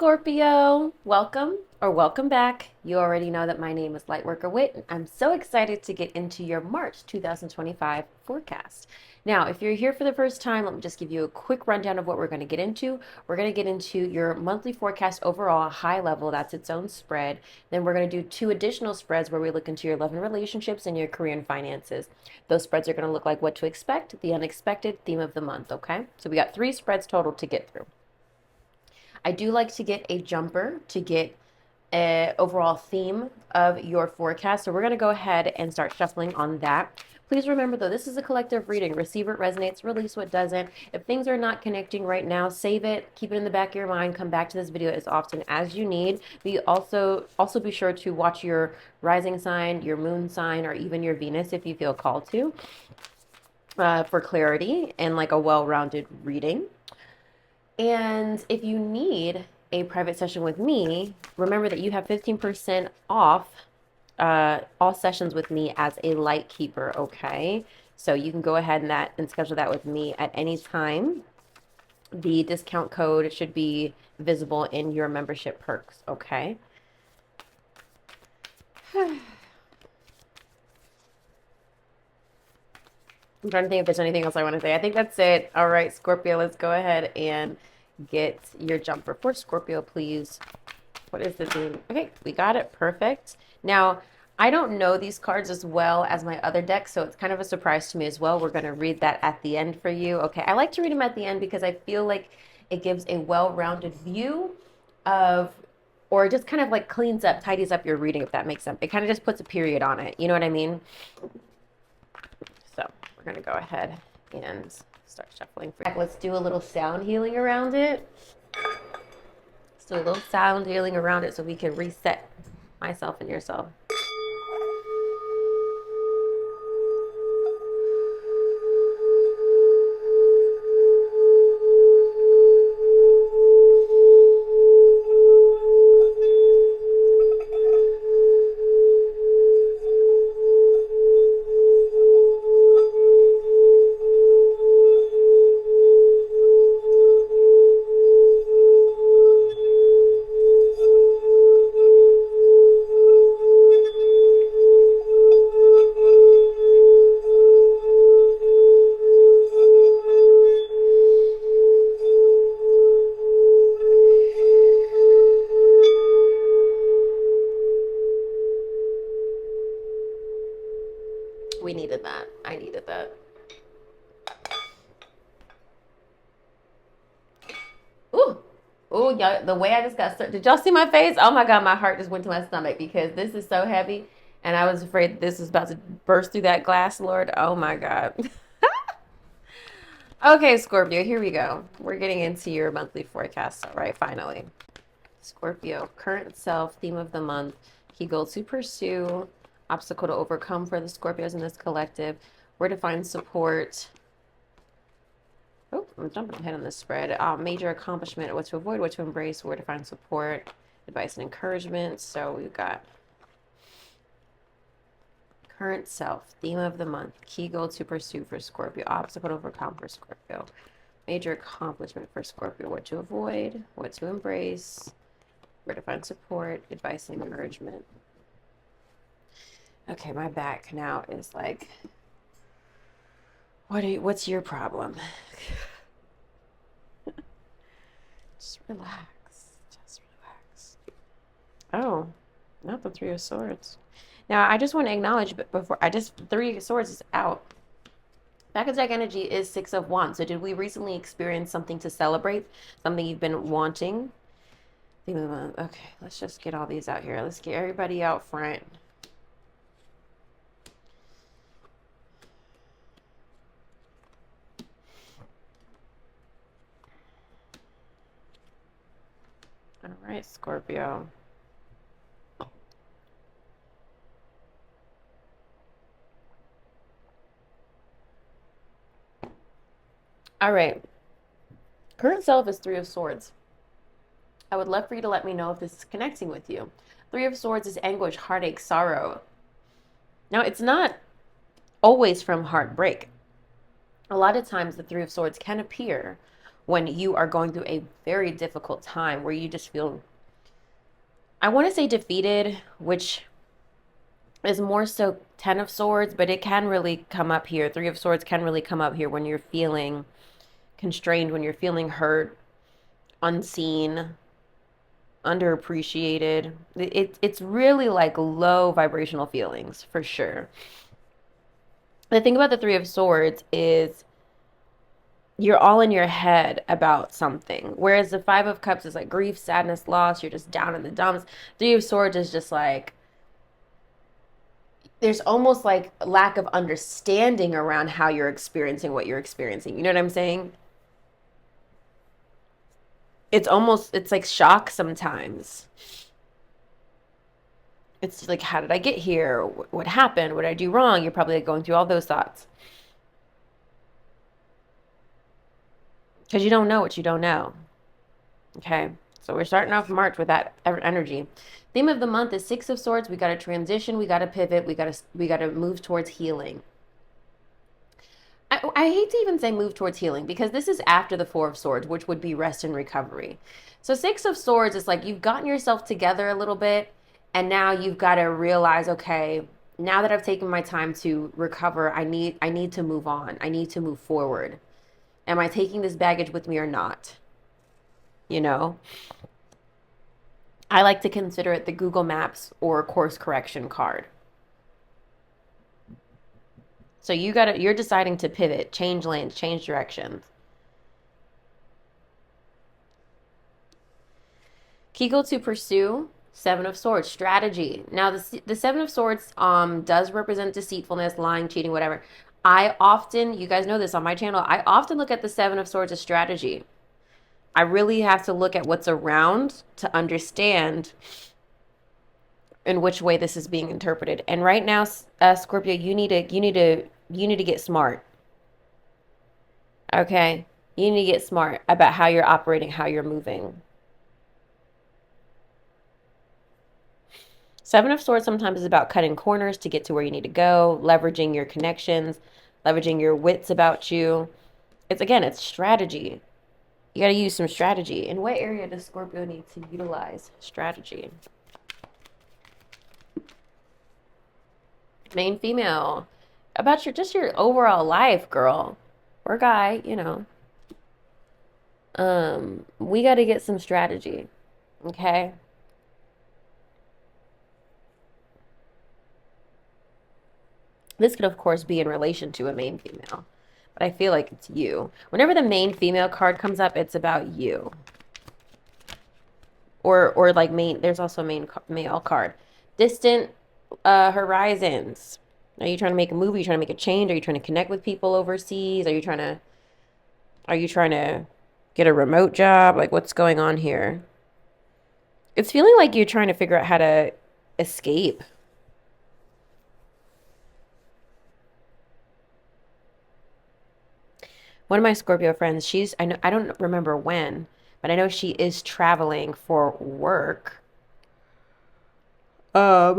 Scorpio. Welcome or welcome back. You already know that my name is Lightworker Whit, and I'm so excited to get into your March 2025 forecast. Now, if you're here for the first time, let me just give you a quick rundown of what we're going to get into. We're going to get into your monthly forecast overall, high level, that's its own spread. Then we're going to do two additional spreads where we look into your love and relationships and your career and finances. Those spreads are going to look like what to expect, the unexpected, theme of the month, okay? So we got 3 spreads total to get through. I do like to get a jumper to get an overall theme of your forecast. So we're going to go ahead and start shuffling on that. Please remember, though, this is a collective reading. Receive what resonates, release what doesn't. If things are not connecting right now, save it, keep it in the back of your mind, come back to this video as often as you need. Be also be sure to watch your rising sign, your moon sign, or even your Venus if you feel called to, for clarity and like a well-rounded reading. And if you need a private session with me, remember that you have 15% off all sessions with me as a light keeper, okay? So you can go ahead and schedule that with me at any time. The discount code should be visible in your membership perks, okay? I'm trying to think if there's anything else I want to say. I think that's it. All right, Scorpio, let's go ahead and get your jumper for Scorpio, please. What is the theme? Okay, we got it. Perfect. Now, I don't know these cards as well as my other deck, so it's kind of a surprise to me as well. We're going to read that at the end for you. Okay, I like to read them at the end because I feel like it gives a well-rounded view of, or just kind of like cleans up, tidies up your reading, if that makes sense. It kind of just puts a period on it. You know what I mean? So we're going to go ahead and start shuffling. Let's do a little sound healing around it. Let's do a little sound healing around it so we can reset myself and yourself. We needed that. I needed that. Ooh. Ooh, y'all, the way I just got started. Did y'all see my face? Oh my God, my heart just went to my stomach because this is so heavy. And I was afraid this was about to burst through that glass, Lord. Oh my God. Okay, Scorpio, here we go. We're getting into your monthly forecast. All right, finally. Scorpio, current self, theme of the month, key goal to pursue, obstacle to overcome for the Scorpios in this collective, where to find support. Oh, I'm jumping ahead on this spread. Major accomplishment, what to avoid, what to embrace, where to find support, advice and encouragement. So we've got current self, theme of the month, key goal to pursue for Scorpio, obstacle to overcome for Scorpio, major accomplishment for Scorpio, what to avoid, what to embrace, where to find support, advice and encouragement. Okay, my back now is like, what's your problem? Just relax. Just relax. Oh, not the Three of Swords. Now, I just want to acknowledge, but before Three of Swords is out. Back of deck energy is Six of Wands. So did we recently experience something to celebrate? Something you've been wanting? Okay, let's just get all these out here. Let's get everybody out front. All right, Scorpio. All right. Current self is Three of Swords. I would love for you to let me know if this is connecting with you. Three of Swords is anguish, heartache, sorrow. Now, it's not always from heartbreak. A lot of times the Three of Swords can appear when you are going through a very difficult time where you just feel, I want to say defeated, which is more so 10 of Swords, but it can really come up here. 3 of Swords can really come up here when you're feeling constrained, when you're feeling hurt, unseen, underappreciated. It's really like low vibrational feelings for sure. The thing about the 3 of Swords is you're all in your head about something. Whereas the 5 of Cups is like grief, sadness, loss. You're just down in the dumps. 3 of Swords is just like, there's almost like lack of understanding around how you're experiencing what you're experiencing. You know what I'm saying? It's like shock sometimes. It's like, how did I get here? What happened? What did I do wrong? You're probably like going through all those thoughts. Because you don't know what you don't know. Okay, so we're starting off March with that energy. Theme of the month is 6 of Swords. We got to transition. We got to pivot. We got to move towards healing. I hate to even say move towards healing because this is after the 4 of Swords, which would be rest and recovery. So 6 of Swords is like you've gotten yourself together a little bit, and now you've got to realize, okay, now that I've taken my time to recover, I need to move on. I need to move forward. Am I taking this baggage with me or not? You know? I like to consider it the Google Maps or course correction card. So you're deciding to pivot, change lanes, change directions. Kegel to pursue, 7 of Swords, strategy. Now the 7 of Swords does represent deceitfulness, lying, cheating, whatever. I often, you guys know this on my channel, I often look at the 7 of Swords as strategy. I really have to look at what's around to understand in which way this is being interpreted. And right now, Scorpio, you need to get smart. Okay? You need to get smart about how you're operating, how you're moving. 7 of Swords sometimes is about cutting corners to get to where you need to go, leveraging your connections, leveraging your wits about you. It's strategy. You got to use some strategy. In what area does Scorpio need to utilize strategy? Main female. About your overall life, girl. Or guy, you know. We got to get some strategy. Okay? This could, of course, be in relation to a main female. But I feel like it's you. Whenever the main female card comes up, it's about you. Or like there's also a male card. Distant horizons. Are you trying to make a move? Are you trying to make a change? Are you trying to connect with people overseas? Are you trying to get a remote job? Like, what's going on here? It's feeling like you're trying to figure out how to escape. One of my Scorpio friends, I don't remember when, but I know she is traveling for work.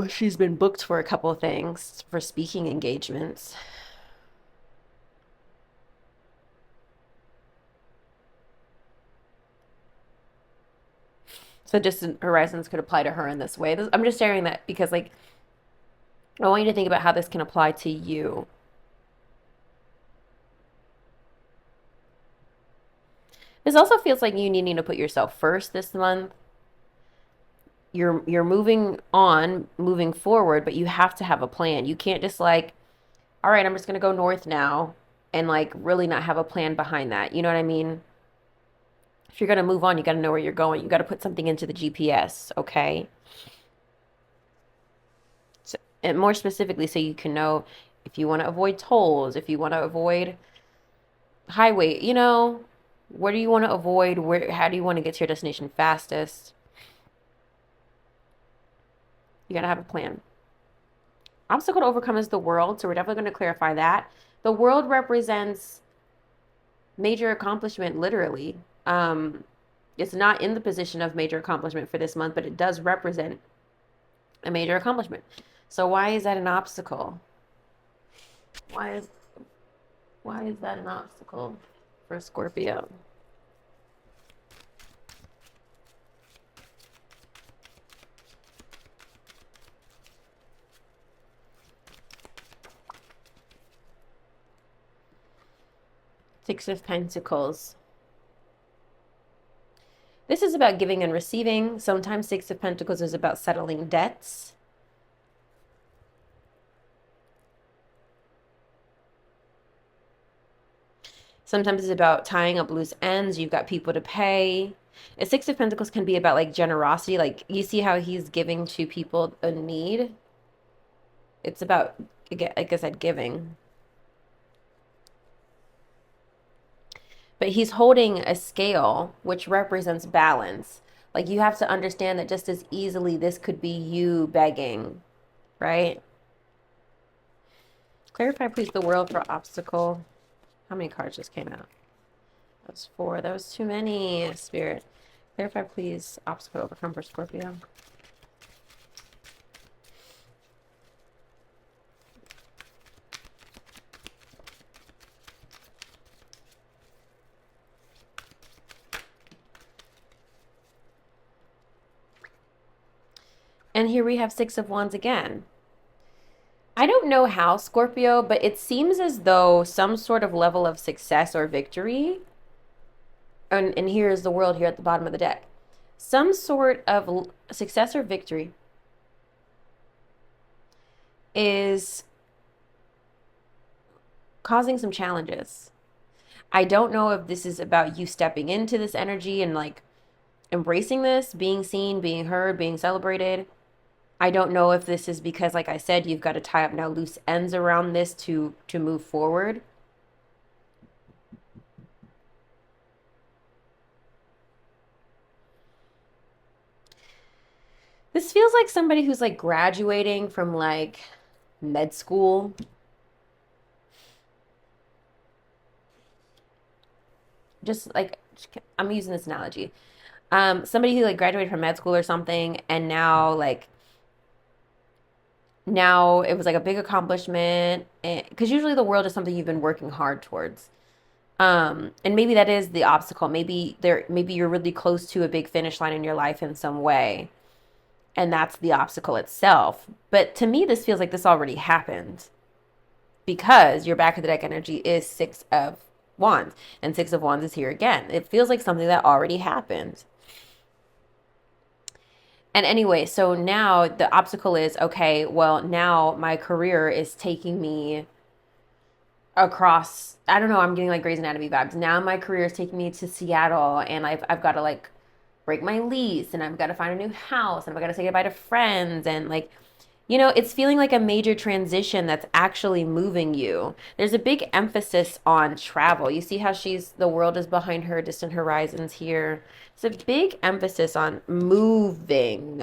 She's been booked for a couple of things, for speaking engagements. So distant horizons could apply to her in this way. I'm just sharing that because, like, I want you to think about how this can apply to you. This also feels like you needing to put yourself first this month. You're moving on, moving forward, but you have to have a plan. You can't just like, all right, I'm just gonna go north now and like really not have a plan behind that. You know what I mean? If you're gonna move on, you gotta know where you're going. You gotta put something into the GPS, okay? So, and more specifically, so you can know if you want to avoid tolls, if you want to avoid highway, you know, where do you want to avoid? How do you want to get to your destination fastest? You got to have a plan. Obstacle to overcome is the world, so we're definitely going to clarify that. The world represents major accomplishment, literally. It's not in the position of major accomplishment for this month, but it does represent a major accomplishment. So why is that an obstacle? Why is that an obstacle for Scorpio? Six of Pentacles. This is about giving and receiving. Sometimes Six of Pentacles is about settling debts. Sometimes it's about tying up loose ends. You've got people to pay. A Six of Pentacles can be about like generosity. Like you see how he's giving to people in need. It's about, like I said, giving. But he's holding a scale, which represents balance. Like you have to understand that just as easily this could be you begging, right? Clarify, please, the world for obstacle. How many cards just came out? That was 4. That was too many, Spirit. Clarify, please, obstacle overcome for Scorpio. And here we have Six of Wands again. I don't know how, Scorpio, but it seems as though some sort of level of success or victory, and here's the world here at the bottom of the deck, some sort of success or victory is causing some challenges. I don't know if this is about you stepping into this energy and like embracing this, being seen, being heard, being celebrated. I don't know if this is because, like I said, you've got to tie up now loose ends around this to move forward. This feels like somebody who's like graduating from like med school. Just like, I'm using this analogy. Somebody who like graduated from med school or something, and now it was like a big accomplishment, because usually the world is something you've been working hard towards. And maybe that is the obstacle. Maybe you're really close to a big finish line in your life in some way, and that's the obstacle itself. But to me, this feels like this already happened, because your back of the deck energy is Six of Wands, and Six of Wands is here again. It feels like something that already happened. And anyway, so now the obstacle is, okay, well, now my career is taking me across, I don't know, I'm getting like Grey's Anatomy vibes. Now my career is taking me to Seattle, and I've got to like break my lease, and I've got to find a new house, and I've got to say goodbye to friends, and like, you know, it's feeling like a major transition that's actually moving you. There's a big emphasis on travel. You see how the world is behind her, distant horizons here. It's a big emphasis on moving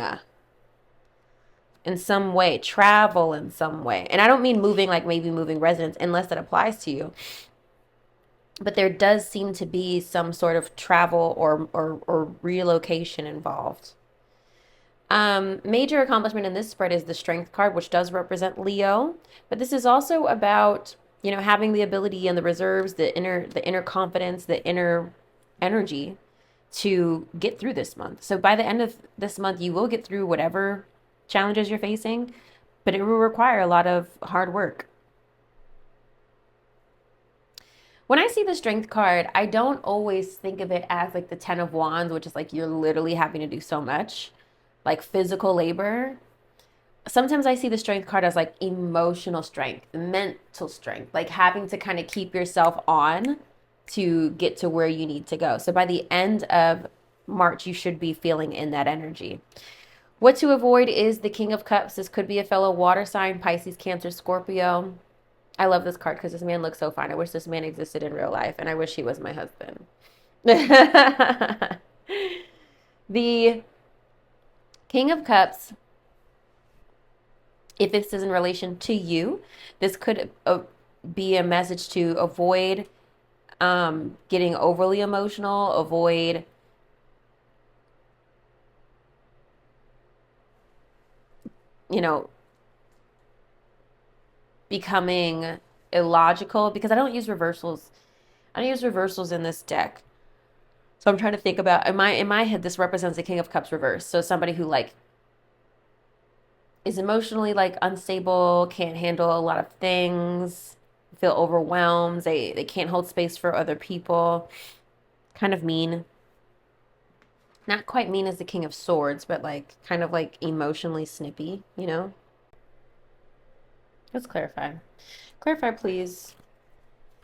in some way, travel in some way. And I don't mean moving like maybe moving residence, unless that applies to you. But there does seem to be some sort of travel or relocation involved. Major accomplishment in this spread is the Strength card, which does represent Leo. But this is also about, you know, having the ability and the reserves, the inner confidence, the inner energy to get through this month. So by the end of this month, you will get through whatever challenges you're facing, but it will require a lot of hard work. When I see the Strength card, I don't always think of it as like the Ten of Wands, which is like you're literally having to do so much, like physical labor. Sometimes I see the Strength card as like emotional strength, mental strength, like having to kind of keep yourself on to get to where you need to go. So by the end of March, you should be feeling in that energy. What to avoid is the King of Cups. This could be a fellow water sign, Pisces, Cancer, Scorpio. I love this card because this man looks so fine. I wish this man existed in real life, and I wish he was my husband. The King of Cups, if this is in relation to you, this could be a message to avoid getting overly emotional, avoid becoming illogical, because I don't use reversals. I don't use reversals in this deck. So I'm trying to think about, in my head, this represents the King of Cups reverse. So somebody who like is emotionally like unstable, can't handle a lot of things. feel overwhelmed. They can't hold space for other people. Kind of mean. Not quite mean as the King of Swords, but like kind of like emotionally snippy, you know? Let's clarify. Clarify, please,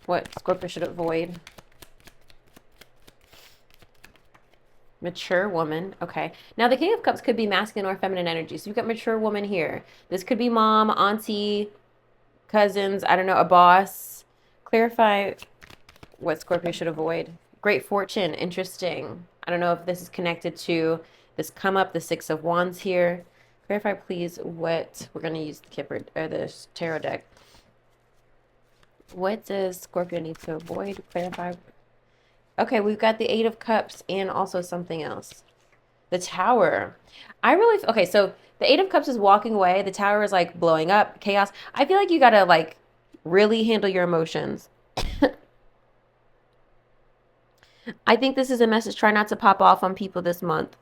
what Scorpio should avoid. Mature woman. Okay. Now, the King of Cups could be masculine or feminine energy. So you've got mature woman here. This could be mom, auntie, cousins, I don't know, a boss. Clarify what Scorpio should avoid. Great fortune. Interesting. I don't know if this is connected to this come up, the Six of Wands here. Clarify, please, what we're going to use the Kipper or the tarot deck. What does Scorpio need to avoid? Clarify. Okay, we've got the Eight of Cups and also something else. The Tower. Okay, so the Eight of Cups is walking away. The Tower is like blowing up, chaos. I feel like you gotta like really handle your emotions. I think this is a message. Try not to pop off on people this month.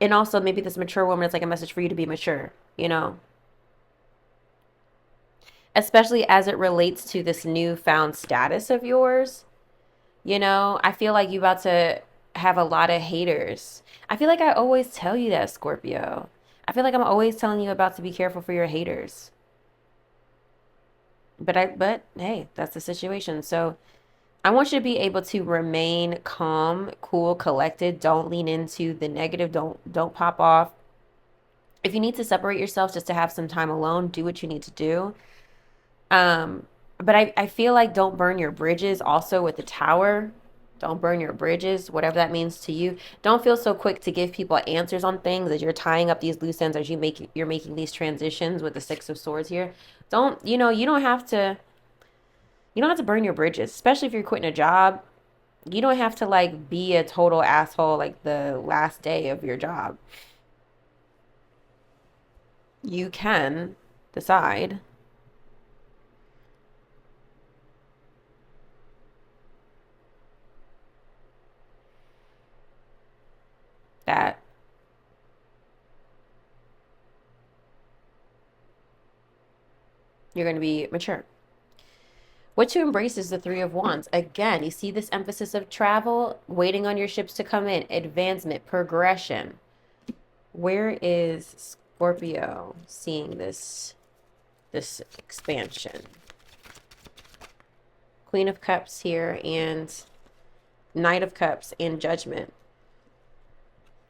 And also maybe this mature woman is like a message for you to be mature, you know? Especially as it relates to this newfound status of yours. You know, I feel like you about to have a lot of haters. I feel like I always tell you that, Scorpio. I feel like I'm always telling you about to be careful for your haters. But hey, that's the situation. So I want you to be able to remain calm, cool, collected. Don't lean into the negative. Don't pop off. If you need to separate yourself just to have some time alone, do what you need to do. But I feel like don't burn your bridges also with the Tower. Don't burn your bridges, whatever that means to you. Don't feel so quick to give people answers on things as you're tying up these loose ends as you're making these transitions with the Six of Swords here. You don't have to burn your bridges, especially if you're quitting a job. You don't have to like be a total asshole like the last day of your job. You can decide that you're going to be mature. What to embrace is the Three of Wands. Again, you see this emphasis of travel, waiting on your ships to come in, advancement, progression. Where is Scorpio seeing this expansion? Queen of Cups here and Knight of Cups and Judgment.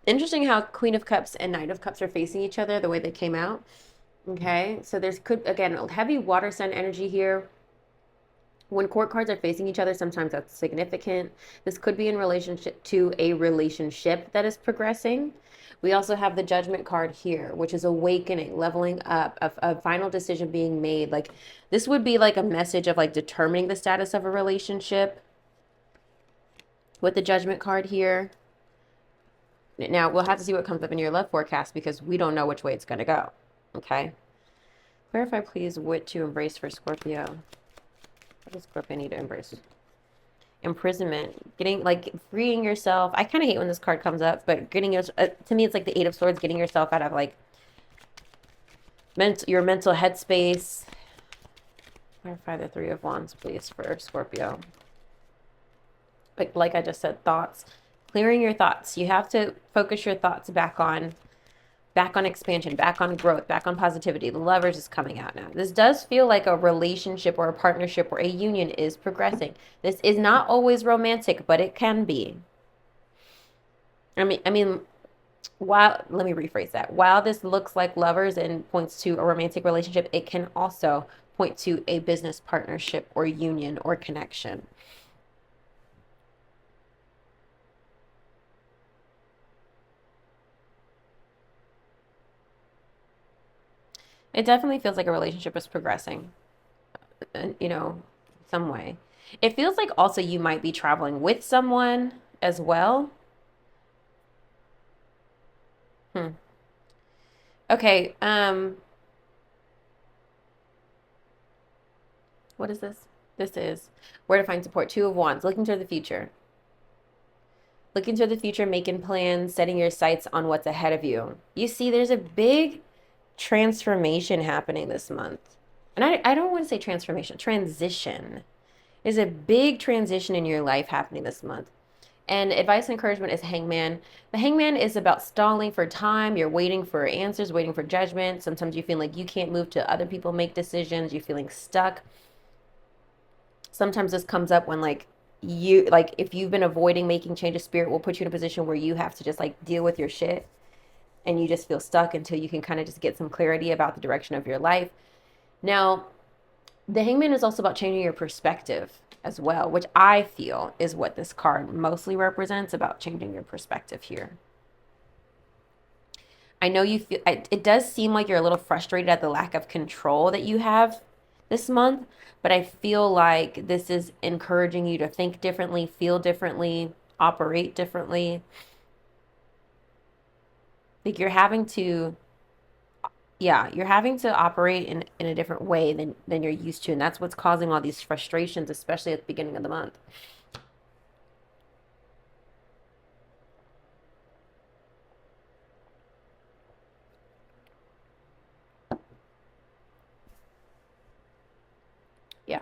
Interesting how Queen of Cups and Knight of Cups are facing each other, the way they came out. Okay, so again, heavy water sign energy here. When court cards are facing each other, sometimes that's significant. This could be in relationship to a relationship that is progressing. We also have the Judgment card here, which is awakening, leveling up, a final decision being made. Like this would be like a message of like determining the status of a relationship with the Judgment card here. Now, we'll have to see what comes up in your love forecast because we don't know which way it's going to go. Okay? Clarify, please, what to embrace for Scorpio. What does Scorpio need to embrace? Imprisonment. Getting, like, freeing yourself. I kind of hate when this card comes up, but getting your, to me, it's like the Eight of Swords, getting yourself out of, like, your mental headspace. Clarify the Three of Wands, please, for Scorpio. Like I just said, thoughts. Clearing your thoughts. You have to focus your thoughts back on expansion, back on growth, back on positivity. The Lovers is coming out now. This does feel like a relationship or a partnership or a union is progressing. This is not always romantic, but it can be. I mean, let me rephrase that. While this looks like Lovers and points to a romantic relationship, it can also point to a business partnership or union or connection. It definitely feels like a relationship is progressing, some way. It feels like also you might be traveling with someone as well. Okay, what is this? This is where to find support. Two of Wands, looking toward the future. Looking toward the future, making plans, setting your sights on what's ahead of you. You see, there's a big transformation happening this month. And I don't want to say transformation, transition. There's a big transition in your life happening this month. And advice and encouragement is hangman. The hangman is about stalling for time. You're waiting for answers, waiting for judgment. Sometimes you feel like you can't move to other people make decisions. You're feeling stuck. Sometimes this comes up when like if you've been avoiding making changes, spirit will put you in a position where you have to just like deal with your shit and you just feel stuck until you can kind of just get some clarity about the direction of your life. Now, the hangman is also about changing your perspective as well, which I feel is what this card mostly represents, about changing your perspective here. I know you feel it does seem like you're a little frustrated at the lack of control that you have this month, but I feel like this is encouraging you to think differently, feel differently, operate differently. Like you're having to operate in a different way than you're used to, and that's what's causing all these frustrations, especially at the beginning of the month. Yeah.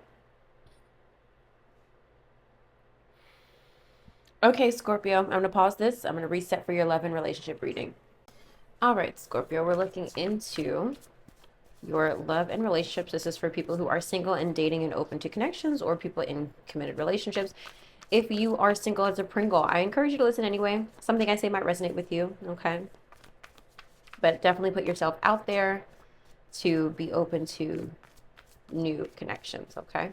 Okay, Scorpio, I'm going to pause this. I'm going to reset for your love and relationship reading. All right, Scorpio, we're looking into your love and relationships. This is for people who are single and dating and open to connections, or people in committed relationships. If you are single as a Pringle, I encourage you to listen anyway. Something I say might resonate with you, okay? But definitely put yourself out there to be open to new connections, okay?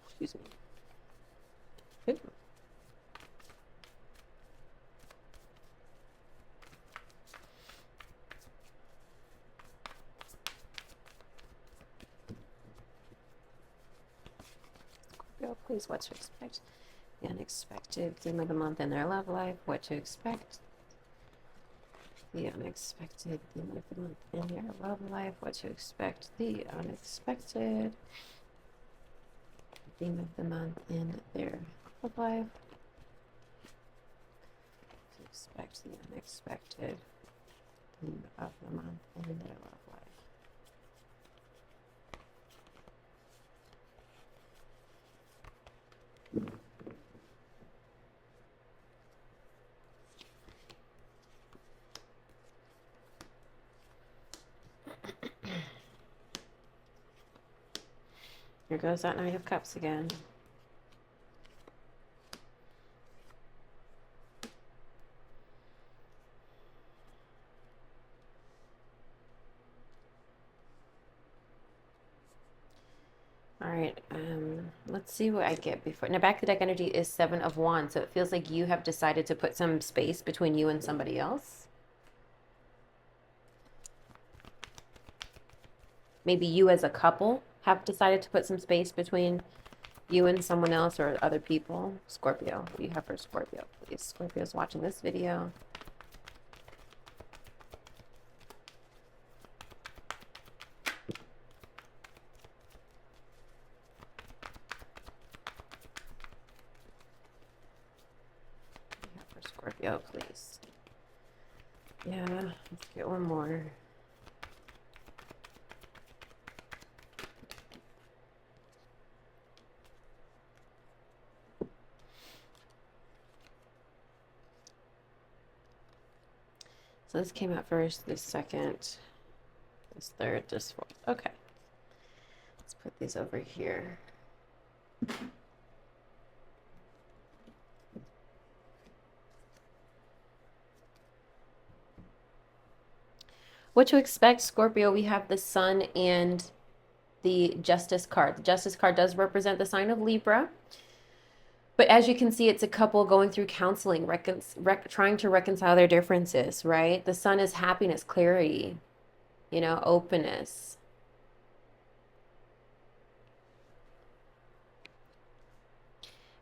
Excuse me. Ooh. Please, what to expect. The unexpected theme of the month in their love life. What to expect. The unexpected theme of the month in their love life. What to expect. The unexpected theme of the month in their love life. To expect the unexpected theme of the month in their love life. Here goes that Nine of Cups again. All right, let's see what I get before. Now, back to the deck energy is Seven of Wands, so it feels like you have decided to put some space between you and somebody else. Maybe you as a couple have decided to put some space between you and someone else or other people. Scorpio, what do you have for Scorpio, please? Scorpio's watching this video. Scorpio, please. Yeah, let's get one more. So this came out first, this second, this third, this fourth. Okay. Let's put these over here. What to expect, Scorpio? We have the Sun and the Justice card. The Justice card does represent the sign of Libra. But as you can see, it's a couple going through counseling, trying to reconcile their differences, right? The Sun is happiness, clarity, openness.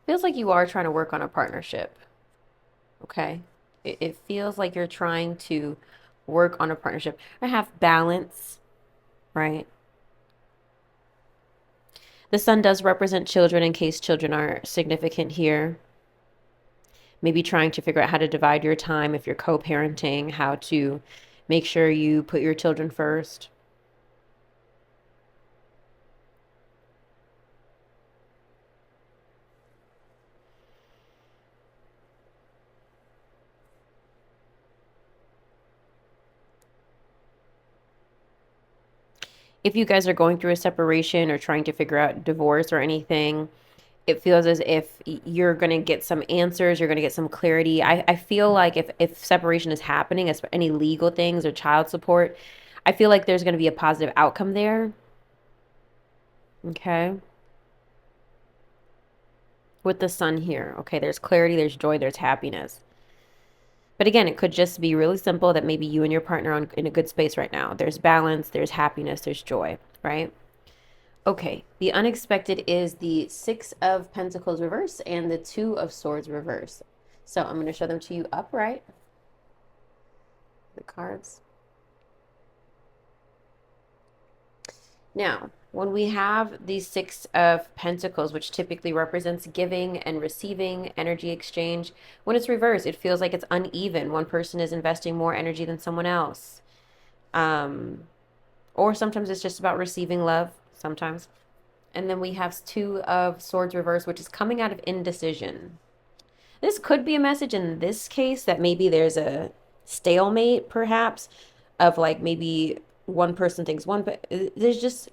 Feels like you are trying to work on a partnership, okay? It feels like you're trying to work on a partnership. I have balance, right? The Sun does represent children in case children are significant here. Maybe trying to figure out how to divide your time if you're co-parenting, how to Make sure you put your children first. If you guys are going through a separation or trying to figure out divorce or anything, it feels as if you're going to get some answers, you're going to get some clarity. I feel like if separation is happening, as any legal things or child support, I feel like there's going to be a positive outcome there. Okay. With the sun here. Okay, there's clarity, there's joy, there's happiness. But again, it could just be really simple that maybe you and your partner are in a good space right now. There's balance, there's happiness, there's joy, right? Okay, the unexpected is the Six of Pentacles reverse and the Two of Swords reverse. So I'm going to show them to you upright. The cards. Now, when we have the Six of Pentacles, which typically represents giving and receiving, energy exchange, when it's reversed, it feels like it's uneven. One person is investing more energy than someone else. Or sometimes it's just about receiving love, sometimes. And then we have Two of Swords reverse, which is coming out of indecision. This could be a message in this case that maybe there's a stalemate, perhaps, of like maybe one person thinks one, but there's just,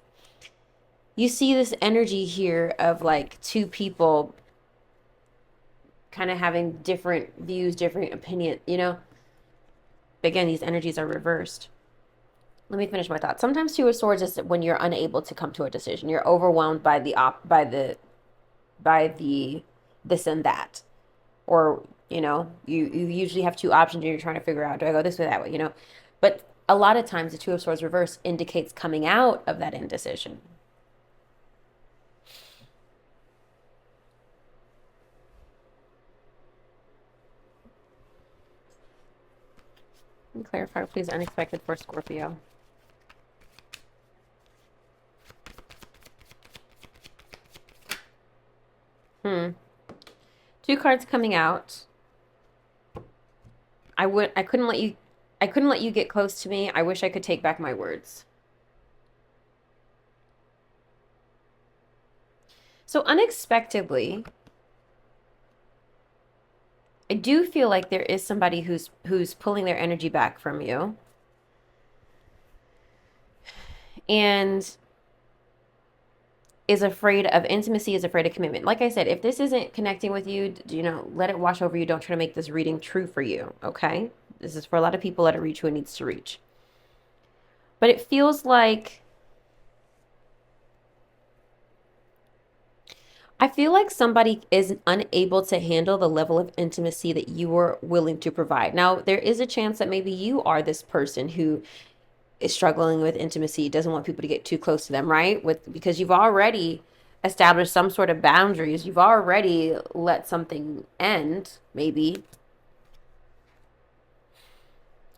you see this energy here of like two people kind of having different views, different opinion, you know? Again, these energies are reversed. Let me finish my thought. Sometimes Two of Swords is when you're unable to come to a decision. You're overwhelmed by the this and that. Or, you know, you usually have two options and you're trying to figure out, do I go this way, that way, you know? But a lot of times the Two of Swords reverse indicates coming out of that indecision. Can you clarify, please, unexpected for Scorpio? Two cards coming out. I couldn't let you get close to me. I wish I could take back my words. So unexpectedly, I do feel like there is somebody who's pulling their energy back from you. And is afraid of intimacy, is afraid of commitment. Like I said, if this isn't connecting with you, you know, let it wash over you. Don't try to make this reading true for you, okay? This is for a lot of people. Let it reach who it needs to reach. But it feels like, I feel like somebody is unable to handle the level of intimacy that you were willing to provide. Now, there is a chance that maybe you are this person who is struggling with intimacy, doesn't want people to get too close to them, right? Because you've already established some sort of boundaries. You've already let something end, maybe.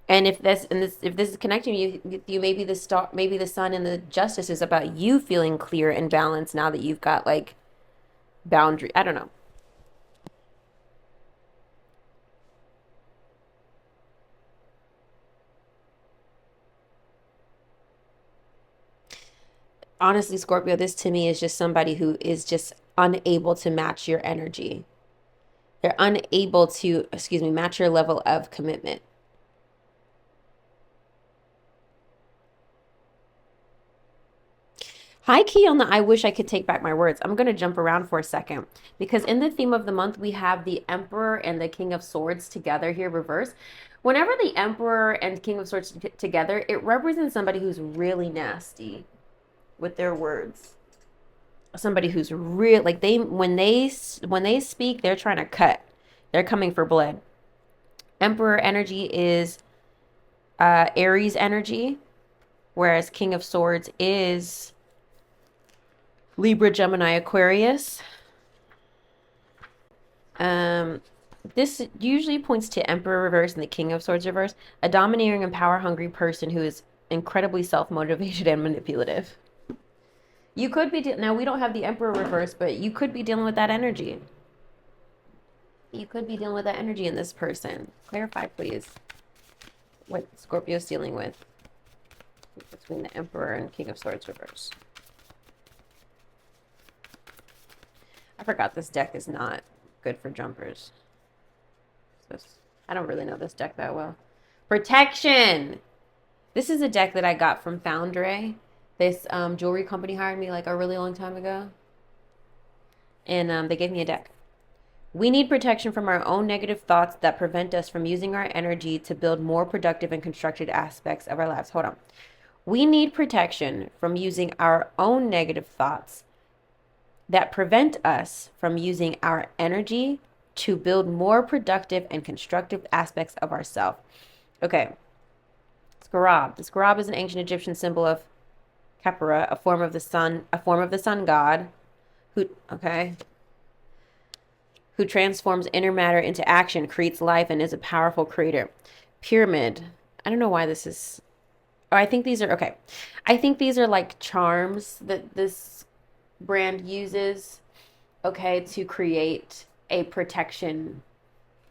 And if this is connecting you maybe the sun and the justice is about you feeling clear and balanced now that you've got like boundary. I don't know. Honestly, Scorpio, this to me is just somebody who is just unable to match your energy. They're unable to, match your level of commitment. High key on the I wish I could take back my words. I'm going to jump around for a second because in the theme of the month, we have the Emperor and the King of Swords together here, reverse. Whenever the Emperor and King of Swords together, it represents somebody who's really nasty with their words. Somebody who's real, like when they speak, they're trying to cut. They're coming for blood. Emperor energy is Aries energy, whereas King of Swords is Libra, Gemini, Aquarius. This usually points to Emperor reverse and the King of Swords reverse, a domineering and power-hungry person who is incredibly self-motivated and manipulative. You could be, now we don't have the Emperor reverse, but you could be dealing with that energy. You could be dealing with that energy in this person. Clarify, please. what Scorpio's dealing with between the Emperor and King of Swords reverse. I forgot this deck is not good for jumpers. I don't really know this deck that well. Protection! This is a deck that I got from Foundry. This jewelry company hired me like a really long time ago. And they gave me a deck. We need protection from our own negative thoughts that prevent us from using our energy to build more productive and constructive aspects of our lives. Hold on. We need protection from using our own negative thoughts that prevent us from using our energy to build more productive and constructive aspects of ourselves. Okay. Scarab. The scarab is an ancient Egyptian symbol of Khepera, a form of the sun god, who transforms inner matter into action, creates life, and is a powerful creator. Pyramid. I don't know why this is. Oh, I think these are okay. I think these are like charms that this brand uses, okay, to create a protection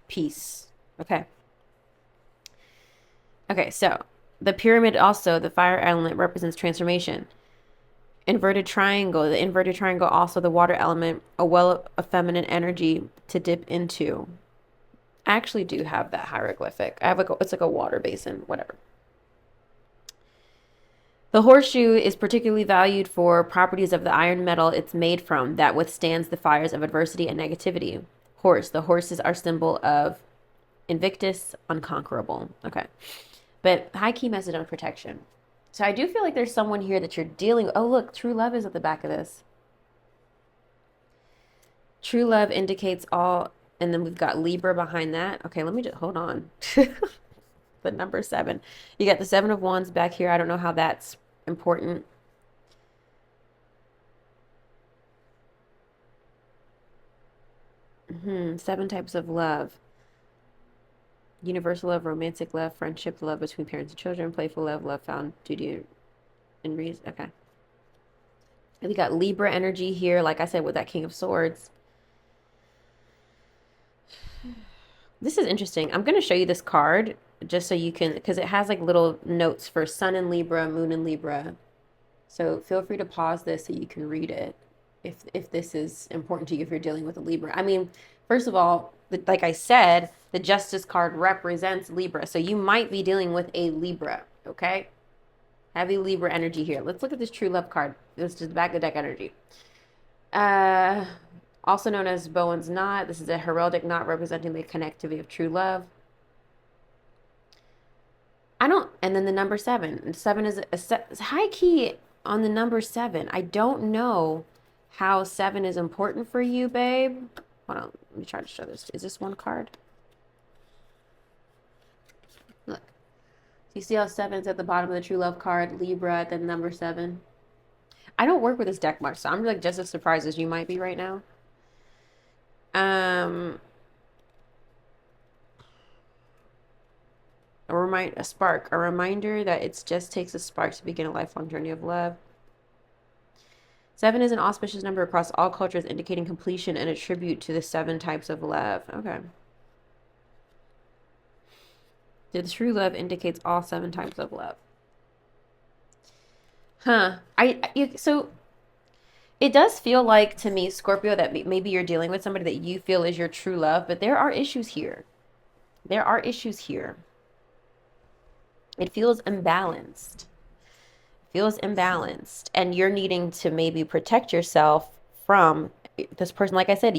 piece. Okay. Okay, so the pyramid also, the fire element represents transformation. Inverted triangle, the inverted triangle also the water element, a well of feminine energy to dip into. I actually do have that hieroglyphic. I have it's like a water basin, whatever. The horseshoe is particularly valued for properties of the iron metal it's made from that withstands the fires of adversity and negativity. The horses are symbol of Invictus, unconquerable. Okay. But high key message on protection. So I do feel like there's someone here that you're dealing with. Oh, look, true love is at the back of this. True love indicates all, and then we've got Libra behind that. Okay, let me just, hold on. The number 7. You got the 7 of Wands back here. I don't know how that's important. Seven types of love. Universal love, romantic love, friendship, love between parents and children, playful love, love found, duty, and reason. Okay. And we got Libra energy here, like I said, with that King of Swords. This is interesting. I'm going to show you this card just so you can, because it has like little notes for Sun in Libra, Moon in Libra. So feel free to pause this so you can read it if this is important to you if you're dealing with a Libra. I mean, first of all, like I said, the Justice card represents Libra. So you might be dealing with a Libra, okay? Heavy Libra energy here. Let's look at this True Love card. This is the back of the deck energy. Also known as Bowen's knot. This is a heraldic knot representing the connectivity of true love. And then the number 7. 7 is a high key on the number 7. I don't know how 7 is important for you, babe. Hold on, let me try to show this. Is this one card? Look. You see how 7's at the bottom of the True Love card, Libra, then number 7? I don't work with this deck much, so I'm like just as surprised as you might be right now. A reminder that it just takes a spark to begin a lifelong journey of love. 7 is an auspicious number across all cultures, indicating completion and a tribute to the 7 types of love. Okay. The true love indicates all 7 types of love. So it does feel like to me, Scorpio, that maybe you're dealing with somebody that you feel is your true love, but there are issues here. There are issues here. It feels imbalanced. And you're needing to maybe protect yourself from this person. Like I said,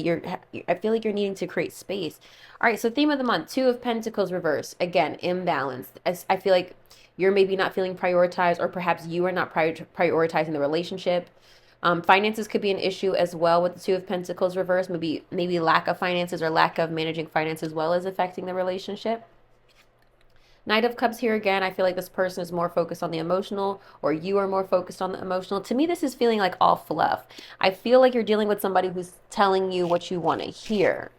I feel like you're needing to create space. All right, so theme of the month, 2 of Pentacles reverse. Again, imbalanced. I feel like you're maybe not feeling prioritized, or perhaps you are not prioritizing the relationship. Finances could be an issue as well with the 2 of Pentacles reverse. Maybe lack of finances or lack of managing finance as well as affecting the relationship. Knight of Cups here again. I feel like this person is more focused on the emotional, or you are more focused on the emotional. To me, this is feeling like all fluff. I feel like you're dealing with somebody who's telling you what you want to hear.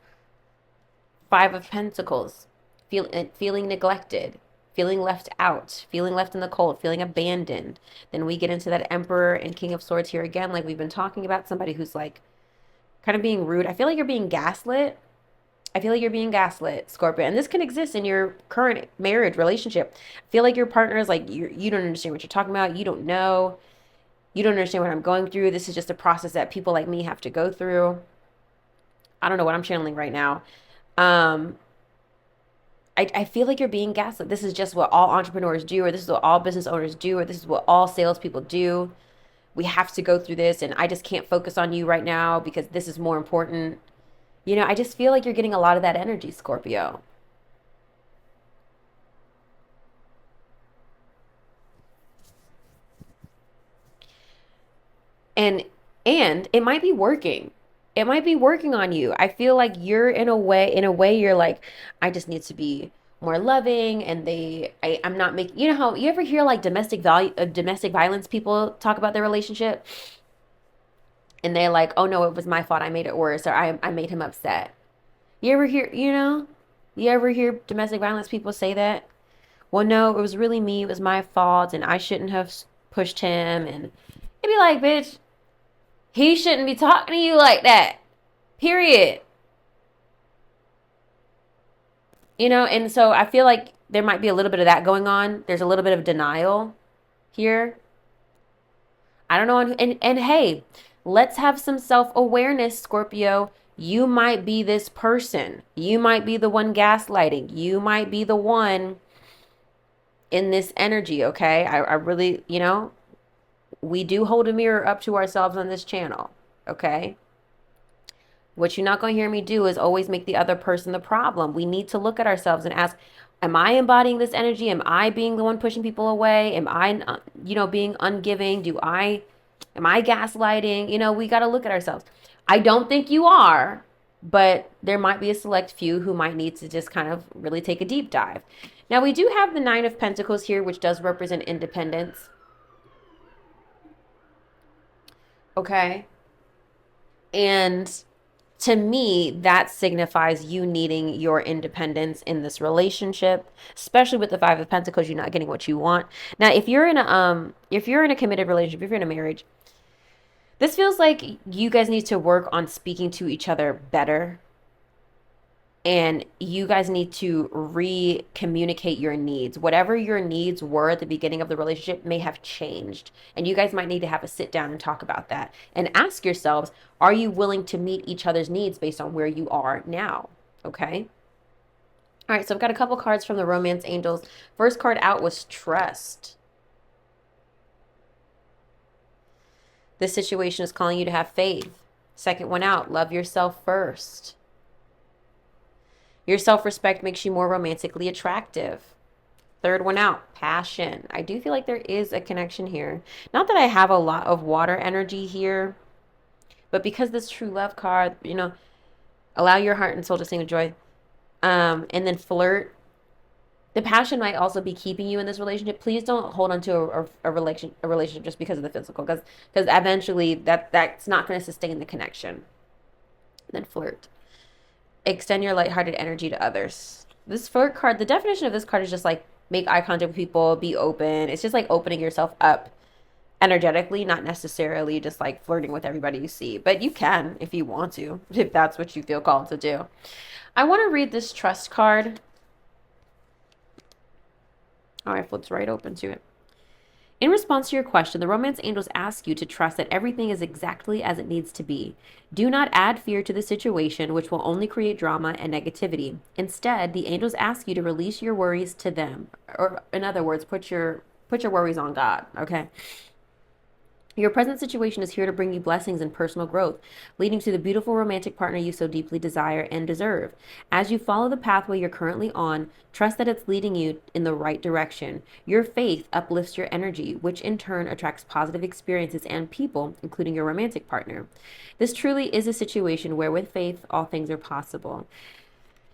5 of Pentacles. Feeling neglected. Feeling left out. Feeling left in the cold. Feeling abandoned. Then we get into that Emperor and King of Swords here again, like we've been talking about. Somebody who's like kind of being rude. I feel like you're being gaslit. I feel like you're being gaslit, Scorpio. And this can exist in your current marriage relationship. I feel like your partner is like, you don't understand what you're talking about. You don't know. You don't understand what I'm going through. This is just a process that people like me have to go through. I don't know what I'm channeling right now. Um, I feel like you're being gaslit. This is just what all entrepreneurs do, or this is what all business owners do, or this is what all salespeople do. We have to go through this, and I just can't focus on you right now because this is more important. You know, I just feel like you're getting a lot of that energy, Scorpio. And and it might be working. It might be working on you. I feel like you're in a way you're like, I just need to be more loving, and I'm not making, you know how you ever hear like domestic violence people talk about their relationship, and they're like, oh no, it was my fault, I made it worse, or I made him upset. You ever hear, you ever hear domestic violence people say that? Well, no, it was really me, it was my fault, and I shouldn't have pushed him. And it'd be like, bitch, he shouldn't be talking to you like that. Period. And so I feel like there might be a little bit of that going on. There's a little bit of denial here. I don't know. And hey, let's have some self-awareness, Scorpio. You might be this person. You might be the one gaslighting. You might be the one in this energy, okay? I really, we do hold a mirror up to ourselves on this channel, okay? What you're not going to hear me do is always make the other person the problem. We need to look at ourselves and ask, am I embodying this energy? Am I being the one pushing people away? Am I, being ungiving? Am I gaslighting? We got to look at ourselves. I don't think you are, but there might be a select few who might need to just kind of really take a deep dive. Now, we do have the Nine of Pentacles here, which does represent independence. Okay. And to me, that signifies you needing your independence in this relationship, especially with the Five of Pentacles. You're not getting what you want. Now, if you're in a committed relationship, if you're in a marriage, this feels like you guys need to work on speaking to each other better. And you guys need to re-communicate your needs. Whatever your needs were at the beginning of the relationship may have changed. And you guys might need to have a sit down and talk about that. And ask yourselves, are you willing to meet each other's needs based on where you are now? Okay? All right, so I've got a couple cards from the Romance Angels. First card out was Trust. This situation is calling you to have faith. Second one out, love yourself first. Your self-respect makes you more romantically attractive. Third one out, passion. I do feel like there is a connection here. Not that I have a lot of water energy here, but because this true love card, allow your heart and soul to sing with joy. And then flirt. The passion might also be keeping you in this relationship. Please don't hold on to a relationship just because of the physical, because eventually that's not going to sustain the connection. And then flirt. Extend your lighthearted energy to others. This flirt card, the definition of this card is just like make eye contact with people, be open. It's just like opening yourself up energetically, not necessarily just like flirting with everybody you see. But you can if you want to, if that's what you feel called to do. I want to read this trust card. Oh, I flipped right open to it. In response to your question, the Romance Angels ask you to trust that everything is exactly as it needs to be. Do not add fear to the situation, which will only create drama and negativity. Instead, the angels ask you to release your worries to them. Or, in other words, put your worries on God, okay? Your present situation is here to bring you blessings and personal growth, leading to the beautiful romantic partner you so deeply desire and deserve. As you follow the pathway you're currently on, trust that it's leading you in the right direction. Your faith uplifts your energy, which in turn attracts positive experiences and people, including your romantic partner. This truly is a situation where with faith, all things are possible.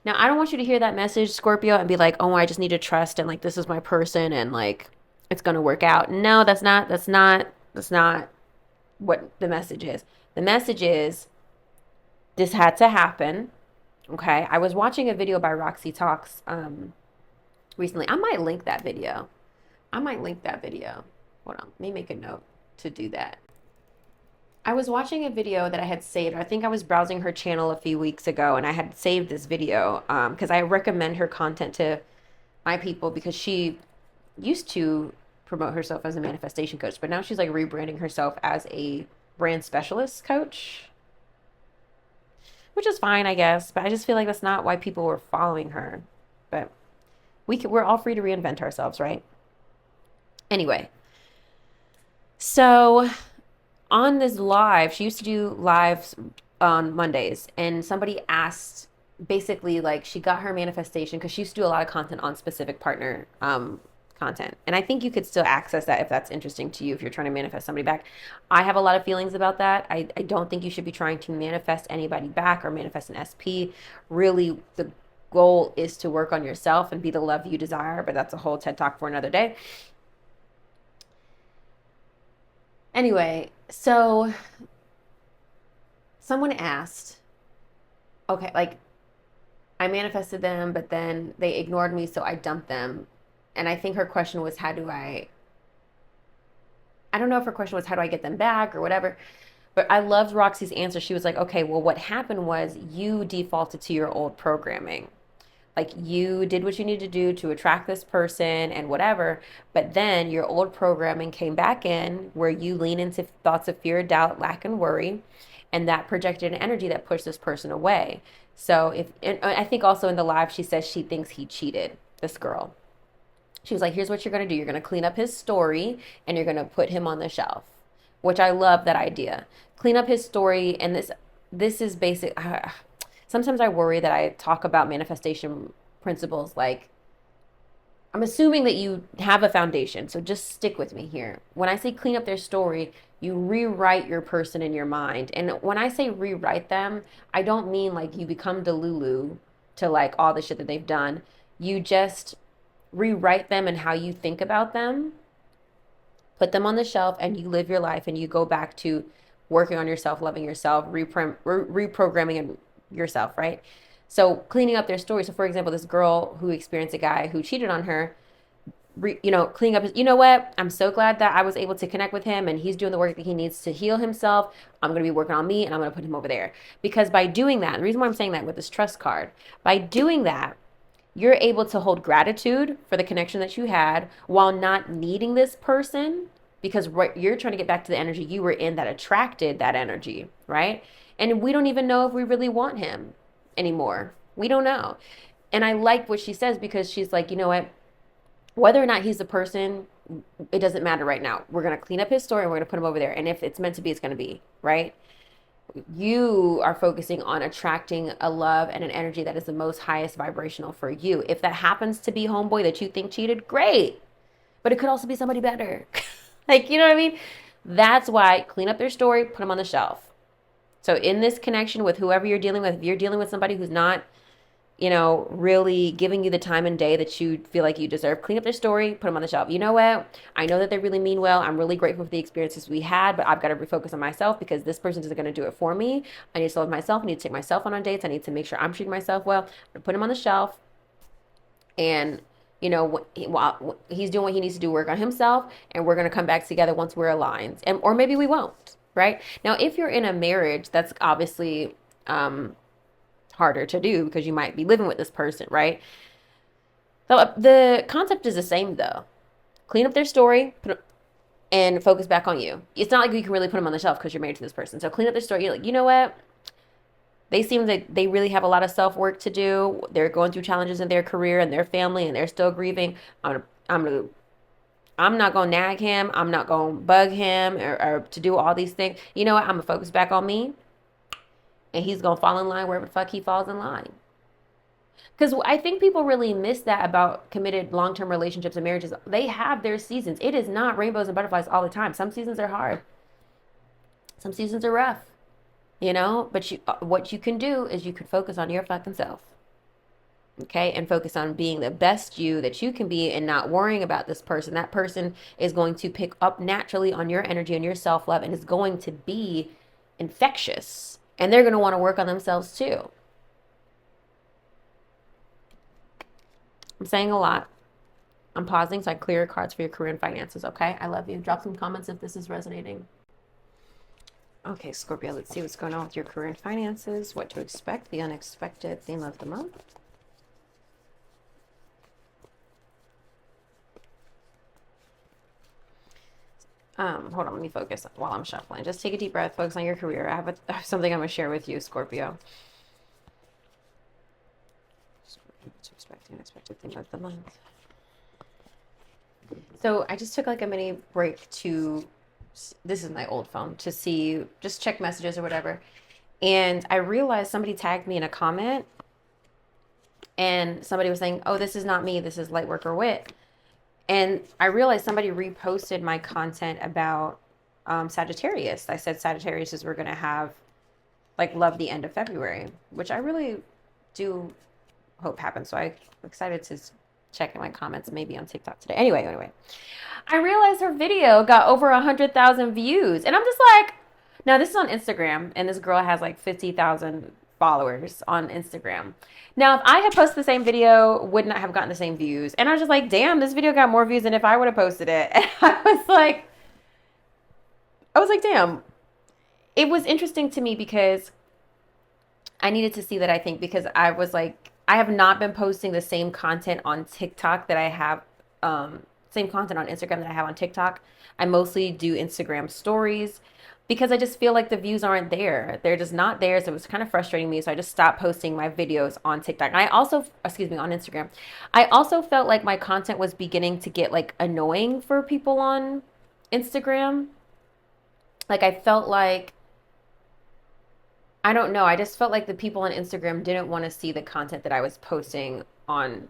Now, I don't want you to hear that message, Scorpio, and be like, oh, I just need to trust, and like, this is my person, and like, it's going to work out. No, that's not what the message is. The message is this had to happen. Okay. I was watching a video by Roxy Talks recently. I might link that video. Hold on. Let me make a note to do that. I was watching a video that I had saved. I think I was browsing her channel a few weeks ago and I had saved this video because I recommend her content to my people because she used to promote herself as a manifestation coach, but now she's like rebranding herself as a brand specialist coach, which is fine, I guess. But I just feel like that's not why people were following her. But we're all free to reinvent ourselves, right? Anyway, so on this live, she used to do lives on Mondays, and somebody asked basically like she got her manifestation because she used to do a lot of content on specific partner content. And I think you could still access that if that's interesting to you, if you're trying to manifest somebody back. I have a lot of feelings about that. I don't think you should be trying to manifest anybody back or manifest an SP. Really, the goal is to work on yourself and be the love you desire, but that's a whole TED Talk for another day. Anyway, so someone asked, okay, like I manifested them, but then they ignored me, so I dumped them. And I think her question was, I don't know if her question was, how do I get them back or whatever. But I loved Roxy's answer. She was like, okay, well, what happened was you defaulted to your old programming. Like you did what you needed to do to attract this person and whatever, but then your old programming came back in where you lean into thoughts of fear, doubt, lack, and worry, and that projected an energy that pushed this person away. So and I think also in the live, she says she thinks he cheated, this girl. She was like, here's what you're going to do. You're going to clean up his story and you're going to put him on the shelf, which I love that idea. Clean up his story. And this is basic. Sometimes I worry that I talk about manifestation principles like I'm assuming that you have a foundation. So just stick with me here. When I say clean up their story, you rewrite your person in your mind. And when I say rewrite them, I don't mean like you become Delulu to like all the shit that they've done. You just rewrite them and how you think about them, put them on the shelf, and you live your life and you go back to working on yourself, loving yourself, reprogramming yourself, right? So cleaning up their story. So for example, this girl who experienced a guy who cheated on her, cleaning up his, you know what? I'm so glad that I was able to connect with him and he's doing the work that he needs to heal himself. I'm going to be working on me and I'm going to put him over there. Because by doing that, the reason why I'm saying that with this trust card, by doing that, you're able to hold gratitude for the connection that you had while not needing this person because you're trying to get back to the energy you were in that attracted that energy, right? And we don't even know if we really want him anymore. We don't know. And I like what she says because she's like, you know what? Whether or not he's the person, it doesn't matter right now. We're going to clean up his story and we're going to put him over there. And if it's meant to be, it's going to be, right? You are focusing on attracting a love and an energy that is the most highest vibrational for you. If that happens to be homeboy that you think cheated, great. But it could also be somebody better. Like, you know what I mean? That's why clean up their story, put them on the shelf. So in this connection with whoever you're dealing with, if you're dealing with somebody who's not, really giving you the time and day that you feel like you deserve, clean up their story, put them on the shelf. You know what? I know that they really mean well. I'm really grateful for the experiences we had, but I've got to refocus on myself because this person isn't going to do it for me. I need to love myself. I need to take myself on dates. I need to make sure I'm treating myself well. I'm going to put him on the shelf. And, while he's doing what he needs to do, work on himself, and we're going to come back together once we're aligned. Or maybe we won't, right? Now, if you're in a marriage, that's obviously harder to do because you might be living with this person, right? So the concept is the same though. Clean up their story and focus back on you. It's not like you can really put them on the shelf because you're married to this person. So clean up their story. You're like, you know what? They seem that they really have a lot of self-work to do. They're going through challenges in their career and their family and they're still grieving. I'm not going to nag him. I'm not going to bug him or to do all these things. You know what? I'm going to focus back on me. And he's going to fall in line wherever the fuck he falls in line. Because I think people really miss that about committed long-term relationships and marriages. They have their seasons. It is not rainbows and butterflies all the time. Some seasons are hard. Some seasons are rough. But what you can do is you can focus on your fucking self. Okay? And focus on being the best you that you can be and not worrying about this person. That person is going to pick up naturally on your energy and your self-love and is going to be infectious. And they're going to want to work on themselves too. I'm saying a lot. I'm pausing so I clear your cards for your career and finances, okay? I love you. Drop some comments if this is resonating. Okay, Scorpio, let's see what's going on with your career and finances, what to expect, the unexpected theme of the month. Hold on, let me focus while I'm shuffling. Just take a deep breath, focus on your career. I have something I'm going to share with you, Scorpio. What to expect, the unexpected theme of the month. So I just took like a mini break to, this is my old phone, to see, just check messages or whatever. And I realized somebody tagged me in a comment and somebody was saying, oh, this is not me. This is Lightworker Whit. And I realized somebody reposted my content about Sagittarius. I said Sagittarius is we're going to have like love the end of February, which I really do hope happens. So I'm excited to check in my comments maybe on TikTok today. Anyway, I realized her video got over 100,000 views. And I'm just like, now this is on Instagram and this girl has like 50,000 followers on Instagram. Now, if I had posted the same video, would not have gotten the same views. And I was just like, damn, this video got more views than if I would have posted it. And I was like, damn. It was interesting to me because I needed to see that, I think, because I was like, I have not been posting the same content on TikTok that I have, same content on Instagram that I have on TikTok. I mostly do Instagram stories because I just feel like the views aren't there. They're just not there. So it was kind of frustrating me. So I just stopped posting my videos on TikTok. And I also, on Instagram. I also felt like my content was beginning to get like annoying for people on Instagram. Like I felt like, I don't know. I just felt like the people on Instagram didn't want to see the content that I was posting on,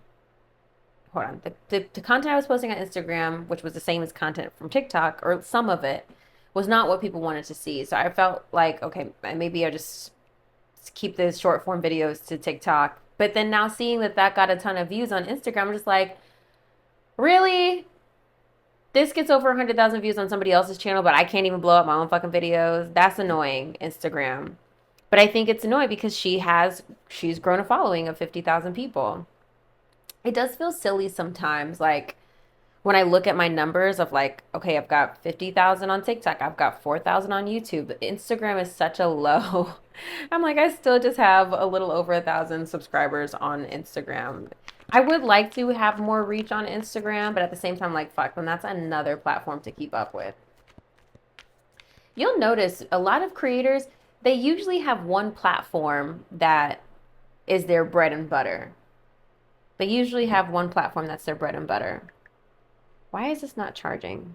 hold on, the content I was posting on Instagram, which was the same as content from TikTok, or some of it, was not what people wanted to see. So I felt like, okay, maybe I just keep the short form videos to TikTok. But then now seeing that got a ton of views on Instagram, I'm just like, really? This gets over 100,000 views on somebody else's channel, but I can't even blow up my own fucking videos. That's annoying, Instagram. But I think it's annoying because she's grown a following of 50,000 people. It does feel silly sometimes, like when I look at my numbers of like, okay, I've got 50,000 on TikTok, I've got 4,000 on YouTube. Instagram is such a low. I'm like, I still just have a little over 1,000 subscribers on Instagram. I would like to have more reach on Instagram, but at the same time, like, fuck, then that's another platform to keep up with. You'll notice a lot of creators, they usually have one platform that is their bread and butter. They usually have one platform that's their bread and butter. Why is this not charging?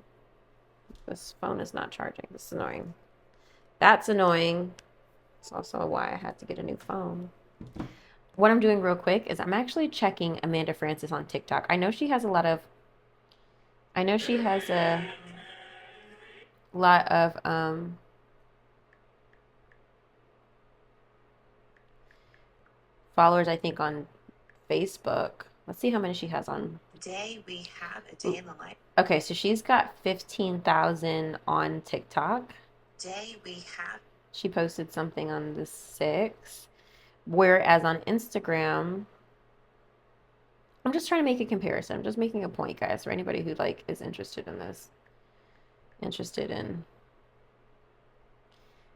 This phone is not charging. This is annoying. That's annoying. It's also why I had to get a new phone. What I'm doing real quick is I'm actually checking Amanda Francis on TikTok. I know she has a lot of followers, I think, on Facebook. Let's see how many she has on. Today we have a day in the life. Okay, so she's got 15,000 on TikTok. Today we have. She posted something on the 6th. Whereas on Instagram, I'm just trying to make a comparison. I'm just making a point, guys, for anybody who like is interested in this.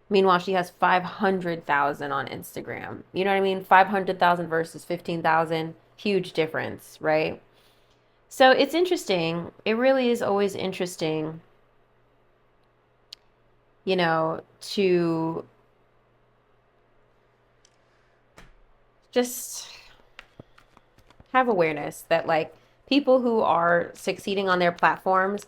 Meanwhile, she has 500,000 on Instagram. You know what I mean? 500,000 versus 15,000. Huge difference, right? So it's interesting. It really is always interesting, you know, to just have awareness that like people who are succeeding on their platforms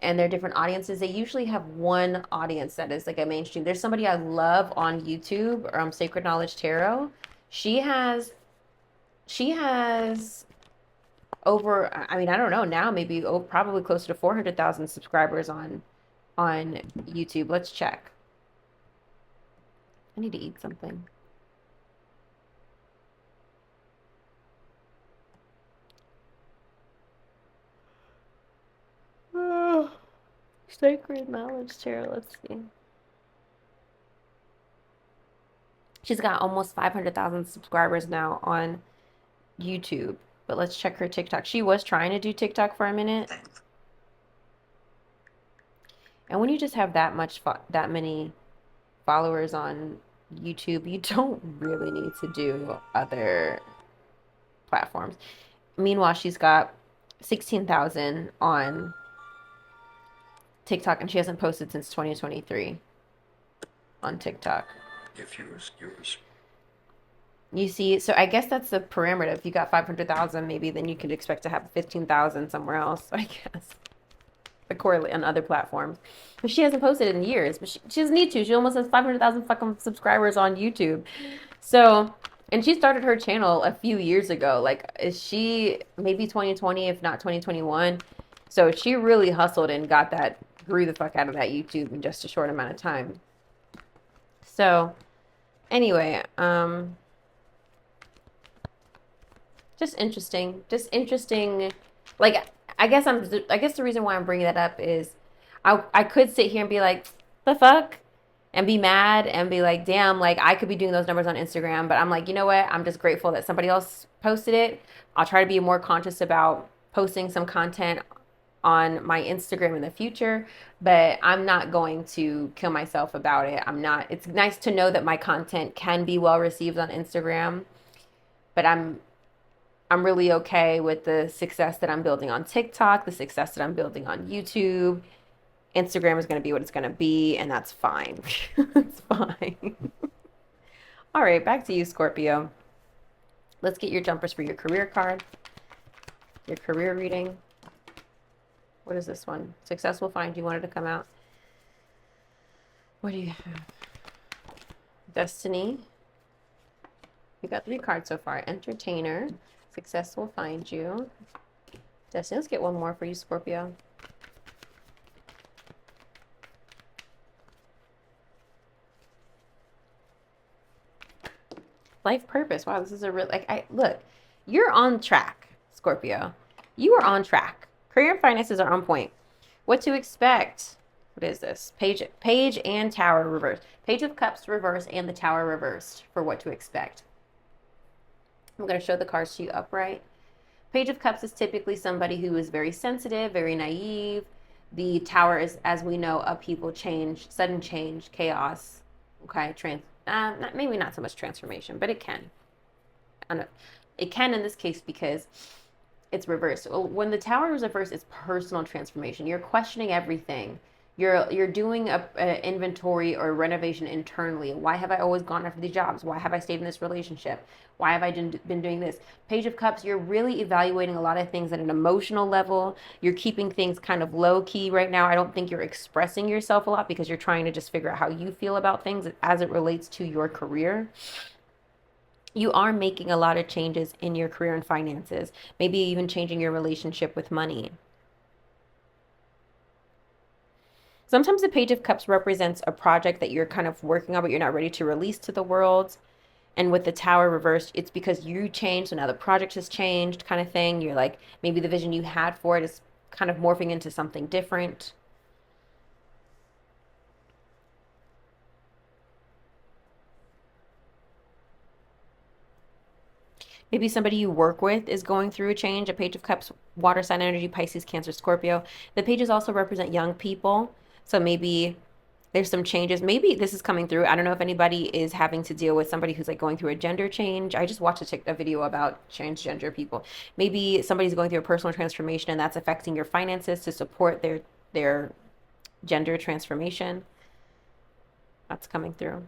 and their different audiences, they usually have one audience that is like a mainstream. There's somebody I love on YouTube, Sacred Knowledge Tarot. She has over, I mean, I don't know now, maybe probably closer to 400,000 subscribers on YouTube. Let's check. I need to eat something. Sacred Knowledge Tarot. Let's see. She's got almost 500,000 subscribers now on YouTube. But let's check her TikTok. She was trying to do TikTok for a minute. And when you just have that many followers on YouTube, you don't really need to do other platforms. Meanwhile, she's got 16,000 on TikTok and she hasn't posted since 2023 on TikTok. If yours. You see, so I guess that's the parameter. If you got 500,000, maybe then you could expect to have 15,000 somewhere else, I guess. The correlate on other platforms. But she hasn't posted in years, but she doesn't need to. She almost has 500,000 fucking subscribers on YouTube. So, and she started her channel a few years ago. Like, is she maybe 2020, if not 2021? So she really hustled and got that, grew the fuck out of that YouTube in just a short amount of time. So, anyway, just interesting. Like, I guess the reason why I'm bringing that up is I could sit here and be like, the fuck? And be mad and be like, damn, like I could be doing those numbers on Instagram. But I'm like, you know what? I'm just grateful that somebody else posted it. I'll try to be more conscious about posting some content on my Instagram in the future, but I'm not going to kill myself about it. I'm not. It's nice to know that my content can be well received on Instagram, but I'm really okay with the success that I'm building on TikTok, the success that I'm building on YouTube. Instagram is going to be what it's going to be, and that's fine. It's fine. All right, back to you, Scorpio. Let's get your jumpers for your career card, your career reading. What is this one? Success will find you. Wanted to come out. What do you have? Destiny. We got 3 cards so far. Entertainer. Success will find you. Destiny. Let's get one more for you, Scorpio. Life purpose. Wow, this is a real, look, you're on track, Scorpio. You are on track. Career and finances are on point. What to expect? What is this? Page and Tower reversed. Page of Cups reversed and the Tower reversed for what to expect. I'm going to show the cards to you upright. Page of Cups is typically somebody who is very sensitive, very naive. The Tower is, as we know, upheaval, change, sudden change, chaos. Okay, maybe not so much transformation, but it can. It can in this case because it's reversed. When the Tower is reversed, it's personal transformation. You're questioning everything. You're doing a inventory or renovation internally. Why have I always gone after these jobs? Why have I stayed in this relationship? Why have I been doing this? Page of Cups, you're really evaluating a lot of things at an emotional level. You're keeping things kind of low key right now. I don't think you're expressing yourself a lot because you're trying to just figure out how you feel about things as it relates to your career. You are making a lot of changes in your career and finances, maybe even changing your relationship with money. Sometimes the Page of Cups represents a project that you're kind of working on, but you're not ready to release to the world. And with the Tower reversed, it's because you changed, so now the project has changed, kind of thing. You're like, maybe the vision you had for it is kind of morphing into something different. Maybe somebody you work with is going through a change. A Page of Cups, water sign energy, Pisces, Cancer, Scorpio. The pages also represent young people. So maybe there's some changes. Maybe this is coming through. I don't know if anybody is having to deal with somebody who's like going through a gender change. I just watched a video about transgender people. Maybe somebody's going through a personal transformation and that's affecting your finances to support their gender transformation. That's coming through.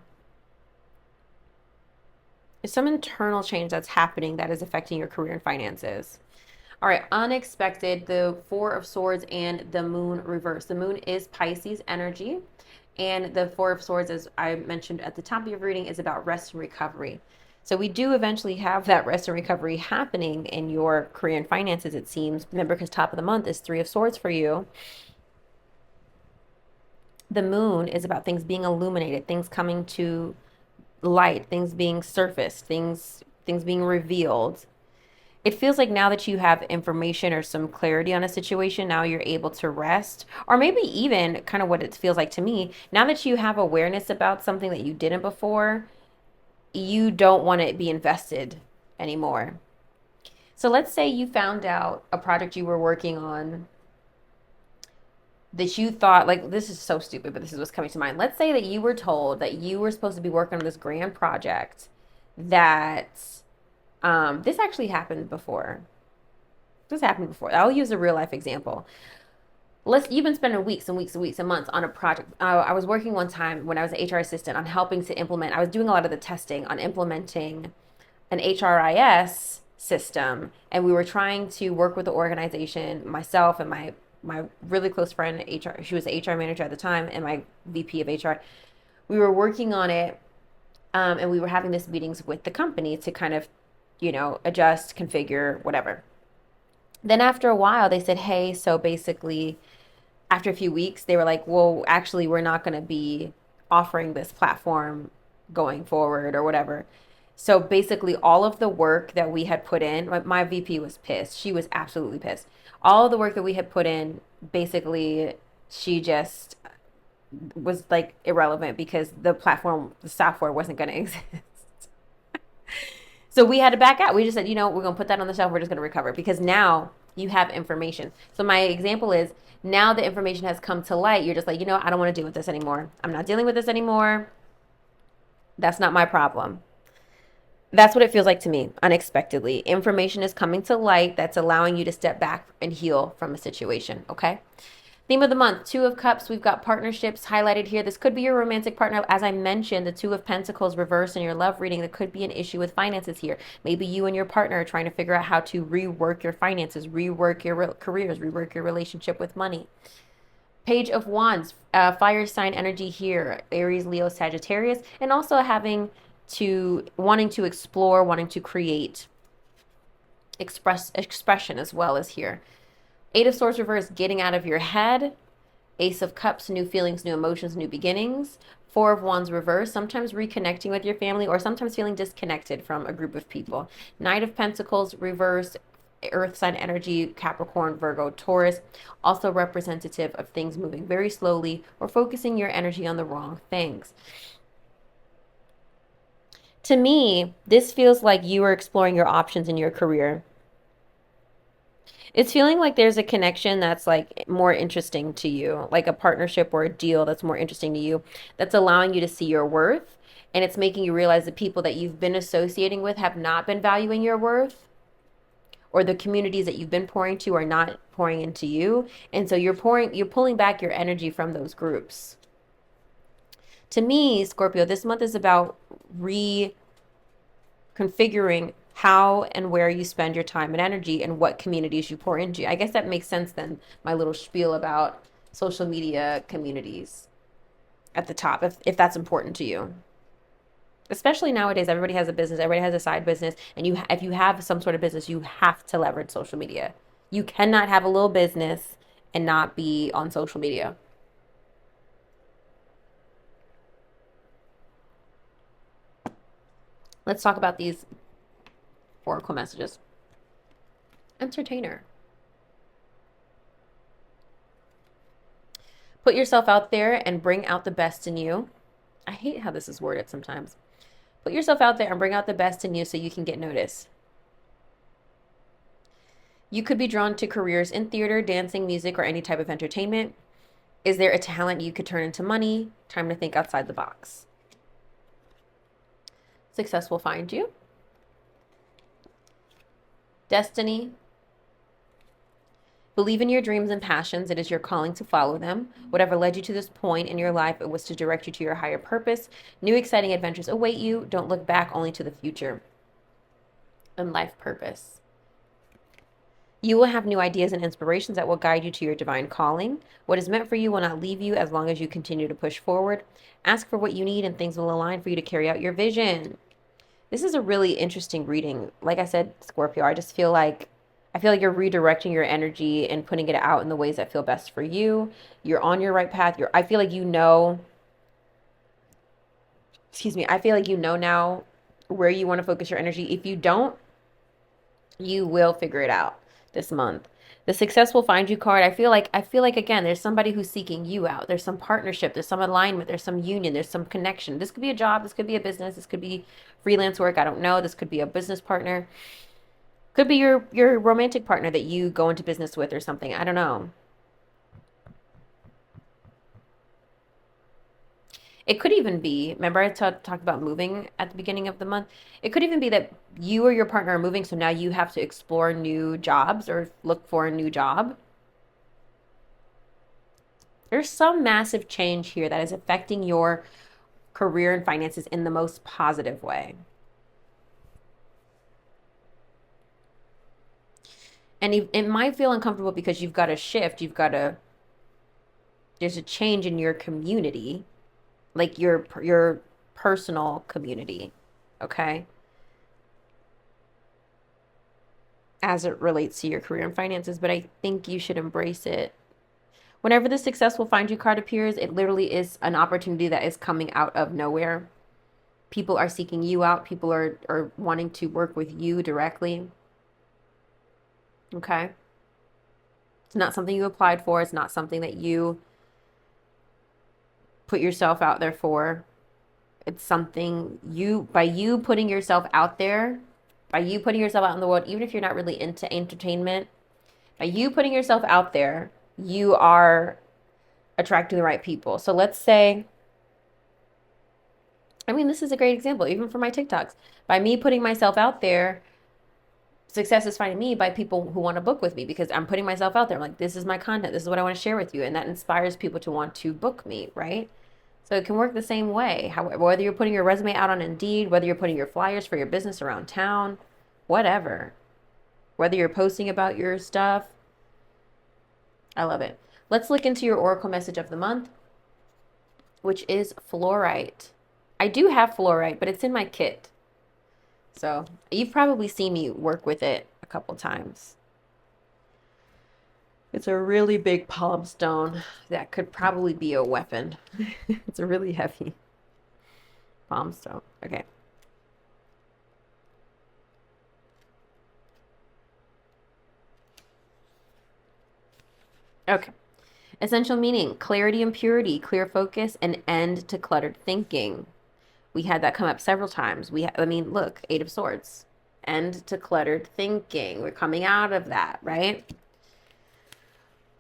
There's some internal change that's happening that is affecting your career and finances. All right, unexpected, the 4 of Swords and the Moon reverse. The Moon is Pisces energy, and the 4 of Swords, as I mentioned at the top of your reading, is about rest and recovery. So we do eventually have that rest and recovery happening in your career and finances, it seems. Remember, because top of the month is 3 of Swords for you. The Moon is about things being illuminated, things coming to light, things being surfaced, things being revealed. It feels like now that you have information or some clarity on a situation, now you're able to rest. Or maybe even kind of what it feels like to me, now that you have awareness about something that you didn't before, you don't want to be invested anymore. So let's say you found out a project you were working on that you thought, like, this is so stupid, but this is what's coming to mind. Let's say that you were told that you were supposed to be working on this grand project that this actually happened before. This happened before. I'll use a real life example. You've been spending weeks and weeks and weeks and months on a project. I was working one time when I was an HR assistant on helping to implement. I was doing a lot of the testing on implementing an HRIS system, and we were trying to work with the organization, myself and my really close friend HR. She was the HR manager at the time, and my VP of HR. We were working on it, and we were having these meetings with the company to kind of, adjust, configure, whatever. Then after a while, they said, "Hey, so basically." After a few weeks, they were like, well, actually, we're not going to be offering this platform going forward or whatever. So basically, all of the work that we had put in, my VP was pissed. She was absolutely pissed. All of the work that we had put in, basically, she just was like irrelevant because the platform, the software wasn't going to exist. So we had to back out. We just said, we're going to put that on the shelf. We're just going to recover because now you have information. So my example is now the information has come to light. You're just like, I don't want to deal with this anymore. I'm not dealing with this anymore. That's not my problem. That's what it feels like to me, unexpectedly. Information is coming to light that's allowing you to step back and heal from a situation, okay? Theme of the month, Two of Cups. We've got partnerships highlighted here. This could be your romantic partner. As I mentioned, the Two of Pentacles reversed in your love reading. There could be an issue with finances here. Maybe you and your partner are trying to figure out how to rework your finances, rework your careers, rework your relationship with money. Page of Wands, fire sign energy here. Aries, Leo, Sagittarius. And also wanting to explore, wanting to create expression as well as here. Eight of Swords reverse, getting out of your head. Ace of Cups, new feelings, new emotions, new beginnings. Four of Wands reverse, sometimes reconnecting with your family or sometimes feeling disconnected from a group of people. Knight of Pentacles reverse, earth sign energy, Capricorn, Virgo, Taurus. Also representative of things moving very slowly or focusing your energy on the wrong things. To me, this feels like you are exploring your options in your career. It's feeling like there's a connection that's like more interesting to you, like a partnership or a deal that's more interesting to you, that's allowing you to see your worth. And it's making you realize the people that you've been associating with have not been valuing your worth, or the communities that you've been pouring to are not pouring into you. And so you're pulling back your energy from those groups. To me, Scorpio, this month is about reconfiguring how and where you spend your time and energy and what communities you pour into. I guess that makes sense then, my little spiel about social media communities at the top, if that's important to you. Especially nowadays, everybody has a business, everybody has a side business, and if you have some sort of business, you have to leverage social media. You cannot have a little business and not be on social media. Let's talk about these oracle messages. Entertainer. Put yourself out there and bring out the best in you. I hate how this is worded sometimes. Put yourself out there and bring out the best in you so you can get noticed. You could be drawn to careers in theater, dancing, music, or any type of entertainment. Is there a talent you could turn into money? Time to think outside the box. Success will find you. Destiny. Believe in your dreams and passions. It is your calling to follow them. Whatever led you to this point in your life, it was to direct you to your higher purpose. New exciting adventures await you. Don't look back, only to the future. And life purpose. You will have new ideas and inspirations that will guide you to your divine calling. What is meant for you will not leave you as long as you continue to push forward. Ask for what you need and things will align for you to carry out your vision. This is a really interesting reading. Like I said, Scorpio, I feel like you're redirecting your energy and putting it out in the ways that feel best for you. You're on your right path. I feel like I feel like you know now where you want to focus your energy. If you don't, you will figure it out this month. The success will find you card. I feel like again, there's somebody who's seeking you out. There's some partnership, there's some alignment, there's some union, there's some connection. This could be a job, this could be a business, this could be freelance work. I don't know. This could be a business partner. Could be your romantic partner that you go into business with or something. I don't know. It could even be, remember I talked about moving at the beginning of the month? It could even be that you or your partner are moving, so now you have to explore new jobs or look for a new job. There's some massive change here that is affecting your career and finances in the most positive way. And it might feel uncomfortable because you've got to shift, there's a change in your community, like your personal community, okay? As it relates to your career and finances, but I think you should embrace it. Whenever the success will find you card appears, it literally is an opportunity that is coming out of nowhere. People are seeking you out. People are wanting to work with you directly. Okay? It's not something you applied for. It's not something that you put yourself out there for. It's something by you putting yourself out there, by you putting yourself out in the world, even if you're not really into entertainment, by you putting yourself out there, you are attracting the right people. So let's say, I mean, this is a great example, even for my TikToks. By me putting myself out there, success is finding me by people who want to book with me because I'm putting myself out there. I'm like, this is my content. This is what I want to share with you. And that inspires people to want to book me, right? So it can work the same way. However, whether you're putting your resume out on Indeed, whether you're putting your flyers for your business around town, whatever. Whether you're posting about your stuff, I love it. Let's look into your oracle message of the month, which is fluorite. I do have fluorite, but it's in my kit. So you've probably seen me work with it a couple times. It's a really big palm stone that could probably be a weapon. It's a really heavy palm stone. Okay. Okay. Essential meaning, clarity and purity, clear focus, and end to cluttered thinking. We had that come up several times. Look, Eight of Swords. End to cluttered thinking. We're coming out of that, right?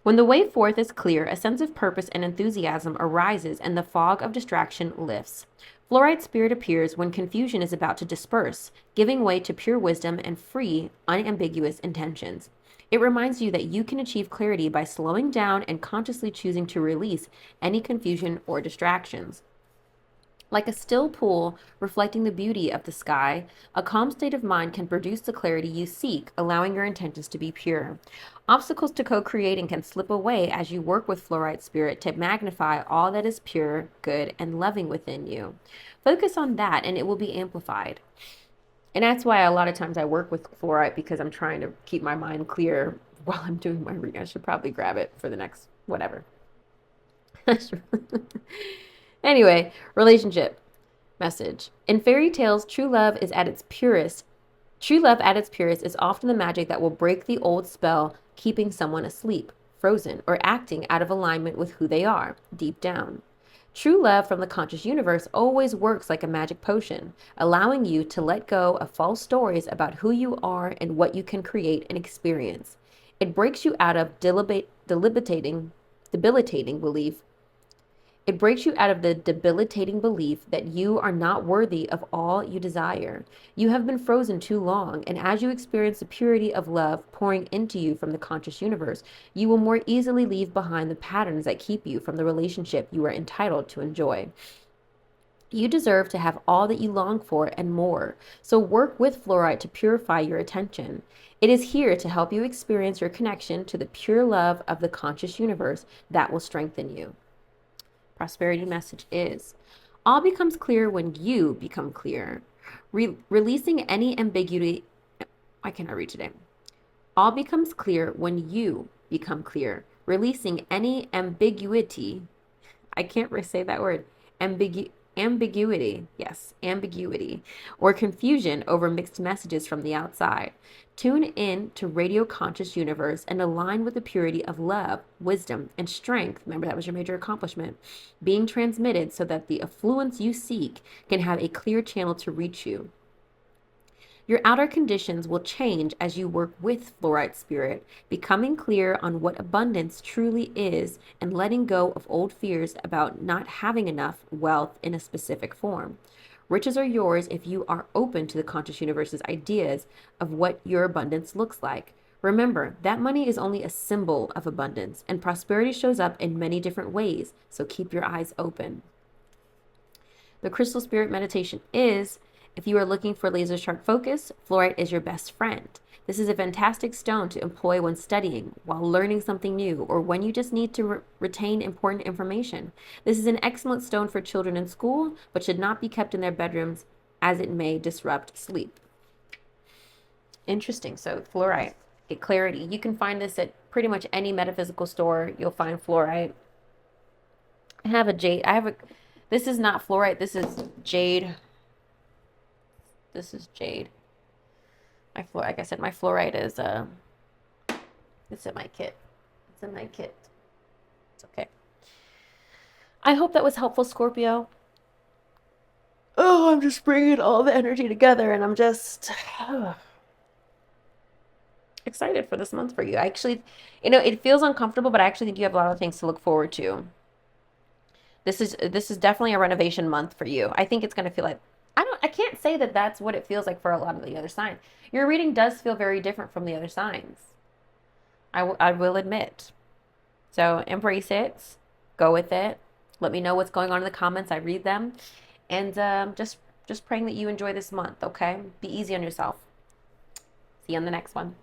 When the way forth is clear, a sense of purpose and enthusiasm arises and the fog of distraction lifts. Fluorite spirit appears when confusion is about to disperse, giving way to pure wisdom and free, unambiguous intentions. It reminds you that you can achieve clarity by slowing down and consciously choosing to release any confusion or distractions. Like a still pool reflecting the beauty of the sky, a calm state of mind can produce the clarity you seek, allowing your intentions to be pure. Obstacles to co-creating can slip away as you work with fluorite spirit to magnify all that is pure, good, and loving within you. Focus on that and it will be amplified. And that's why a lot of times I work with fluorite because I'm trying to keep my mind clear while I'm doing my reading. I should probably grab it for the next whatever. Anyway, relationship message. In fairy tales, true love is at its purest. True love at its purest is often the magic that will break the old spell, keeping someone asleep, frozen, or acting out of alignment with who they are, deep down. True love from the conscious universe always works like a magic potion, allowing you to let go of false stories about who you are and what you can create and experience. It breaks you out of debilitating belief. It breaks you out of the debilitating belief that you are not worthy of all you desire. You have been frozen too long, and as you experience the purity of love pouring into you from the conscious universe, you will more easily leave behind the patterns that keep you from the relationship you are entitled to enjoy. You deserve to have all that you long for and more, so work with fluorite to purify your attention. It is here to help you experience your connection to the pure love of the conscious universe that will strengthen you. Prosperity message is all becomes clear when you become clear. Releasing any ambiguity. I cannot read today. All becomes clear when you become clear. Releasing any ambiguity. I can't say that word. Ambiguity. Yes, ambiguity or confusion over mixed messages from the outside. Tune in to Radio Conscious Universe and align with the purity of love, wisdom, and strength. Remember, that was your major accomplishment. Being transmitted so that the affluence you seek can have a clear channel to reach you. Your outer conditions will change as you work with fluorite spirit, becoming clear on what abundance truly is and letting go of old fears about not having enough wealth in a specific form. Riches are yours if you are open to the conscious universe's ideas of what your abundance looks like. Remember, that money is only a symbol of abundance, and prosperity shows up in many different ways, so keep your eyes open. The crystal spirit meditation is, if you are looking for laser sharp focus, fluorite is your best friend. This is a fantastic stone to employ when studying, while learning something new, or when you just need to retain important information. This is an excellent stone for children in school, but should not be kept in their bedrooms as it may disrupt sleep. Interesting. So fluorite, get clarity. You can find this at pretty much any metaphysical store. You'll find fluorite. I have a jade. This is not fluorite. This is jade. This is jade. Like I said, my fluorite is it's in my kit. It's in my kit. It's okay. I hope that was helpful, Scorpio. Oh, I'm just bringing all the energy together, and I'm just excited for this month for you. Actually, it feels uncomfortable, but I actually think you have a lot of things to look forward to. This is definitely a renovation month for you. I think it's going to feel like I can't say that that's what it feels like for a lot of the other signs. Your reading does feel very different from the other signs. I will admit. So embrace it. Go with it. Let me know what's going on in the comments. I read them. And just praying that you enjoy this month, okay? Be easy on yourself. See you on the next one.